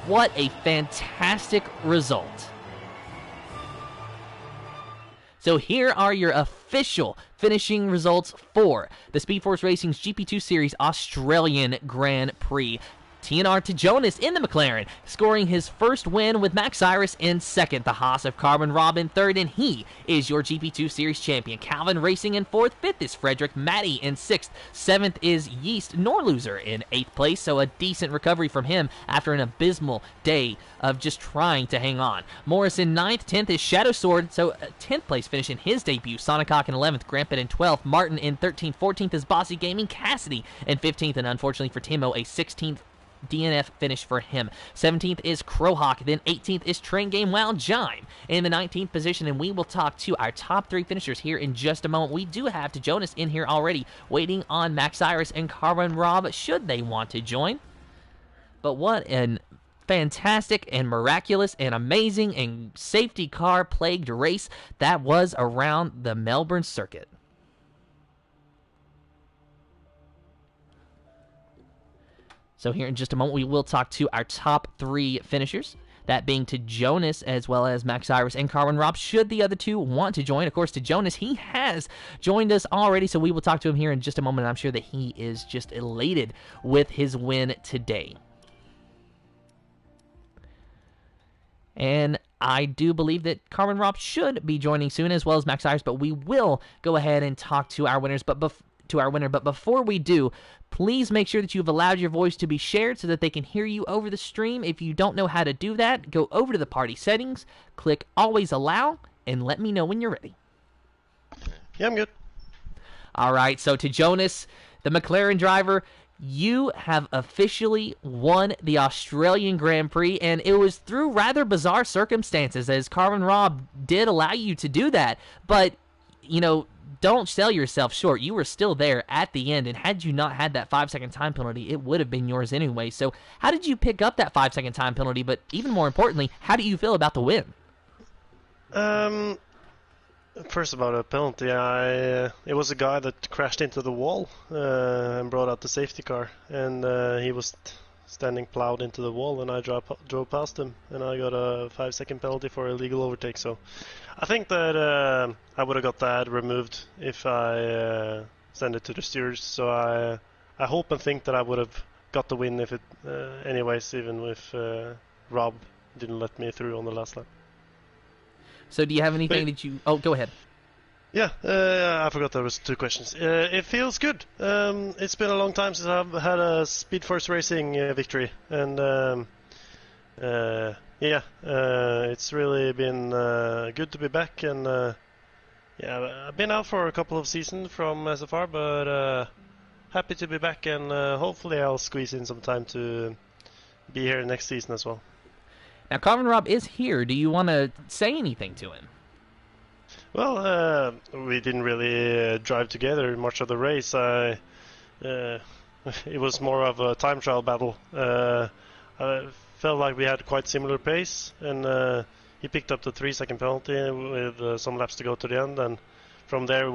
What a fantastic result. So here are your official finishing results for the Speed Force Racing's GP2 Series Australian Grand Prix. TNR Jonas in the McLaren, scoring his first win with Max Cyrus in second. The Haas of Carwin Robb in third, and he is your GP2 Series champion. Calvin Racing in fourth. Fifth is Frederick Matty in sixth. Seventh is Yeast Norloser in eighth place, so a decent recovery from him after an abysmal day of just trying to hang on. Morris in ninth. 10th is Shadow Sword, so a 10th place finish in his debut. Sonicock in 11th. Grampet in 12th. Martin in 13th. 14th is Bossy Gaming. Cassidy in 15th, and unfortunately for Timo, a 16th DNF finish for him. 17th is Crowhawk, then 18th is Train Game Wild Jime in the 19th position, and we will talk to our top three finishers here in just a moment. We do have Jonas in here already, waiting on Max Cyrus and Carwin Robb should they want to join. But what an fantastic and miraculous and amazing and safety car plagued race that was around the Melbourne circuit. So here in just a moment, we will talk to our top three finishers, that being Jonas as well as Max Cyrus and Carwin Robb, should the other two want to join. Of course, Jonas, he has joined us already, so we will talk to him here in just a moment. I'm sure that he is just elated with his win today. And I do believe that Carwin Robb should be joining soon, as well as Max Cyrus, but we will go ahead and talk to our winners. But before we do, please make sure that you've allowed your voice to be shared so that they can hear you over the stream. If you don't know how to do that, go over to the party settings, click Always Allow, and let me know when you're ready. Yeah, I'm good. All right, so Jonas, the McLaren driver, you have officially won the Australian Grand Prix, and it was through rather bizarre circumstances, as Carwin Robb did allow you to do that. But, don't sell yourself short. You were still there at the end, and had you not had that 5-second time penalty, it would have been yours anyway. So how did you pick up that 5-second time penalty? But even more importantly, how do you feel about the win? First about a penalty, it was a guy that crashed into the wall and brought out the safety car, and he was standing plowed into the wall, and I drove past him, and I got a 5-second penalty for illegal overtake. So I think that I would have got that removed if I sent it to the stewards. So I hope and think that I would have got the win if it, anyways, even if Rob didn't let me through on the last lap. So do you have anything that you... Oh, go ahead. Yeah, I forgot there was two questions. It feels good. It's been a long time since I've had a Speed Force Racing victory, and it's really been good to be back. And I've been out for a couple of seasons from SFR, but happy to be back, and hopefully I'll squeeze in some time to be here next season as well. Now, Carwin Robb is here. Do you want to say anything to him? Well, we didn't really drive together much of the race. It was more of a time trial battle. I felt like we had quite similar pace, and he picked up the 3-second penalty with some laps to go to the end. And from there,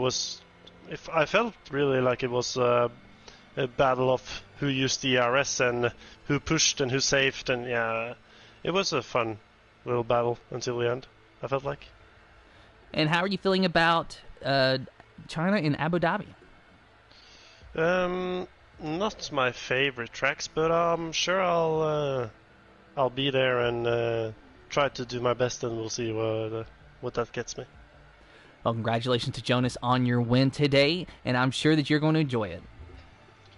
I felt really like it was a battle of who used the ERS and who pushed and who saved, and it was a fun little battle until the end, I felt like. And how are you feeling about China in Abu Dhabi? Not my favorite tracks, but I'm sure I'll I'll be there and try to do my best, and we'll see what that gets me. Well, congratulations to Jonas on your win today, and I'm sure that you're going to enjoy it.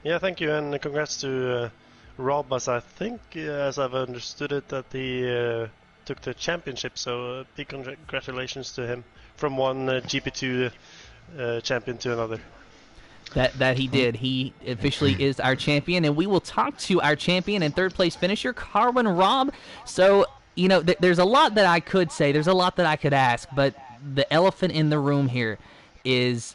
Yeah, thank you, and congrats to Rob, as I think, as I've understood it, that he took the championship, so big congratulations to him from one GP2 champion to another. That he did. He officially is our champion, and we will talk to our champion and third place finisher, Carwin Robb. So, you know, there's a lot that I could say. There's a lot that I could ask, but the elephant in the room here is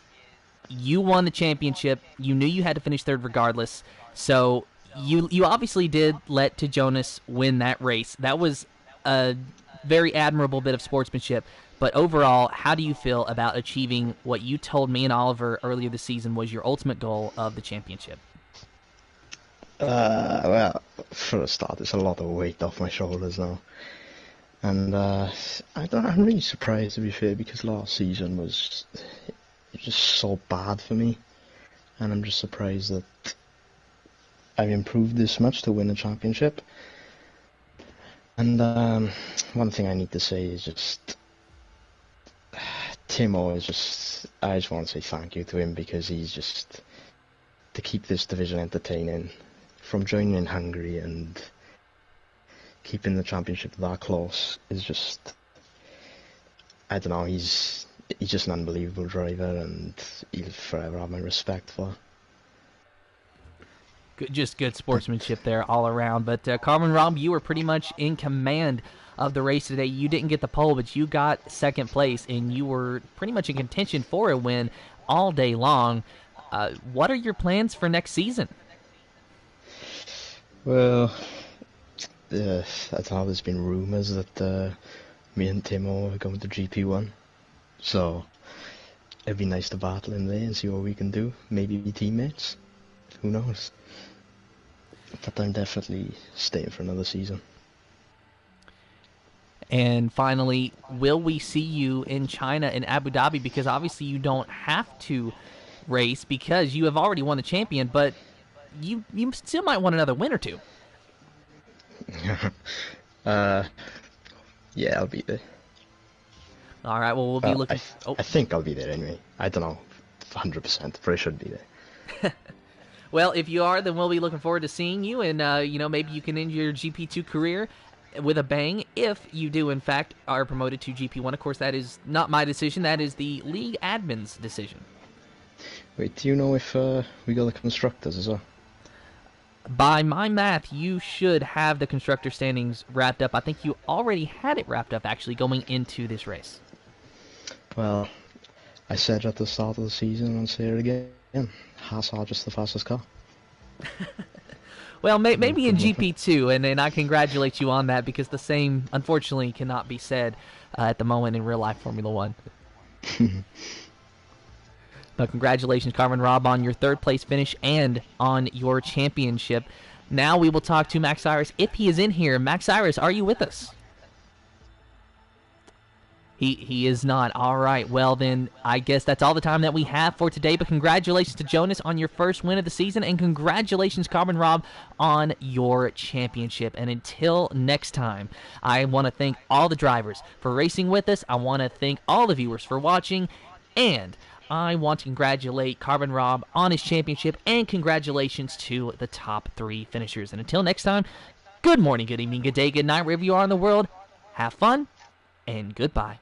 you won the championship. You knew you had to finish third regardless. So you obviously did let to Jonas win that race. That was a very admirable bit of sportsmanship. But overall, how do you feel about achieving what you told me and Oliver earlier this season was your ultimate goal of the championship? Well, for a start, it's a lot of weight off my shoulders now. And I'm really surprised, to be fair, because last season was just so bad for me. And I'm just surprised that I've improved this much to win a championship. And one thing I need to say is just Timo is just, I just want to say thank you to him, because he's just, to keep this division entertaining, from joining in Hungary and keeping the championship that close, is just, I don't know, he's just an unbelievable driver, and he'll forever have my respect for. Just good sportsmanship there all around. But Carwin Robb, you were pretty much in command of the race today. You didn't get the pole, but you got second place, and you were pretty much in contention for a win all day long. What are your plans for next season? Well, I don't know, there's been rumours that me and Timo are going to GP1, so it'd be nice to battle in there and see what we can do. Maybe be teammates. Who knows? But I'm definitely staying for another season. And finally, will we see you in China in Abu Dhabi? Because obviously you don't have to race because you have already won the champion, but you still might want another win or two. Yeah, I'll be there. All right, well, we'll be looking... I think I'll be there anyway. I don't know 100%, but I should be there. Well, if you are, then we'll be looking forward to seeing you, and maybe you can end your GP2 career with a bang if you do, in fact, are promoted to GP1. Of course, that is not my decision. That is the league admin's decision. Wait, do you know if we got the constructors as well? By my math, you should have the constructor standings wrapped up. I think you already had it wrapped up, actually, going into this race. Well, I said at the start of the season, and I'll say it again. Haas are just the fastest car. Well, maybe in GP2, and I congratulate you on that, because the same, unfortunately, cannot be said at the moment in real-life Formula One. But congratulations, Carwin Robb, on your third-place finish and on your championship. Now we will talk to Max Cyrus, if he is in here. Max Cyrus, are you with us? He is not. All right, well then, I guess that's all the time that we have for today, but congratulations to Jonas on your first win of the season, and congratulations, Carwin Robb, on your championship. And until next time, I want to thank all the drivers for racing with us. I want to thank all the viewers for watching, and I want to congratulate Carwin Robb on his championship, and congratulations to the top 3 finishers. And until next time, good morning, good evening, good day, good night, wherever you are in the world. Have fun, and goodbye.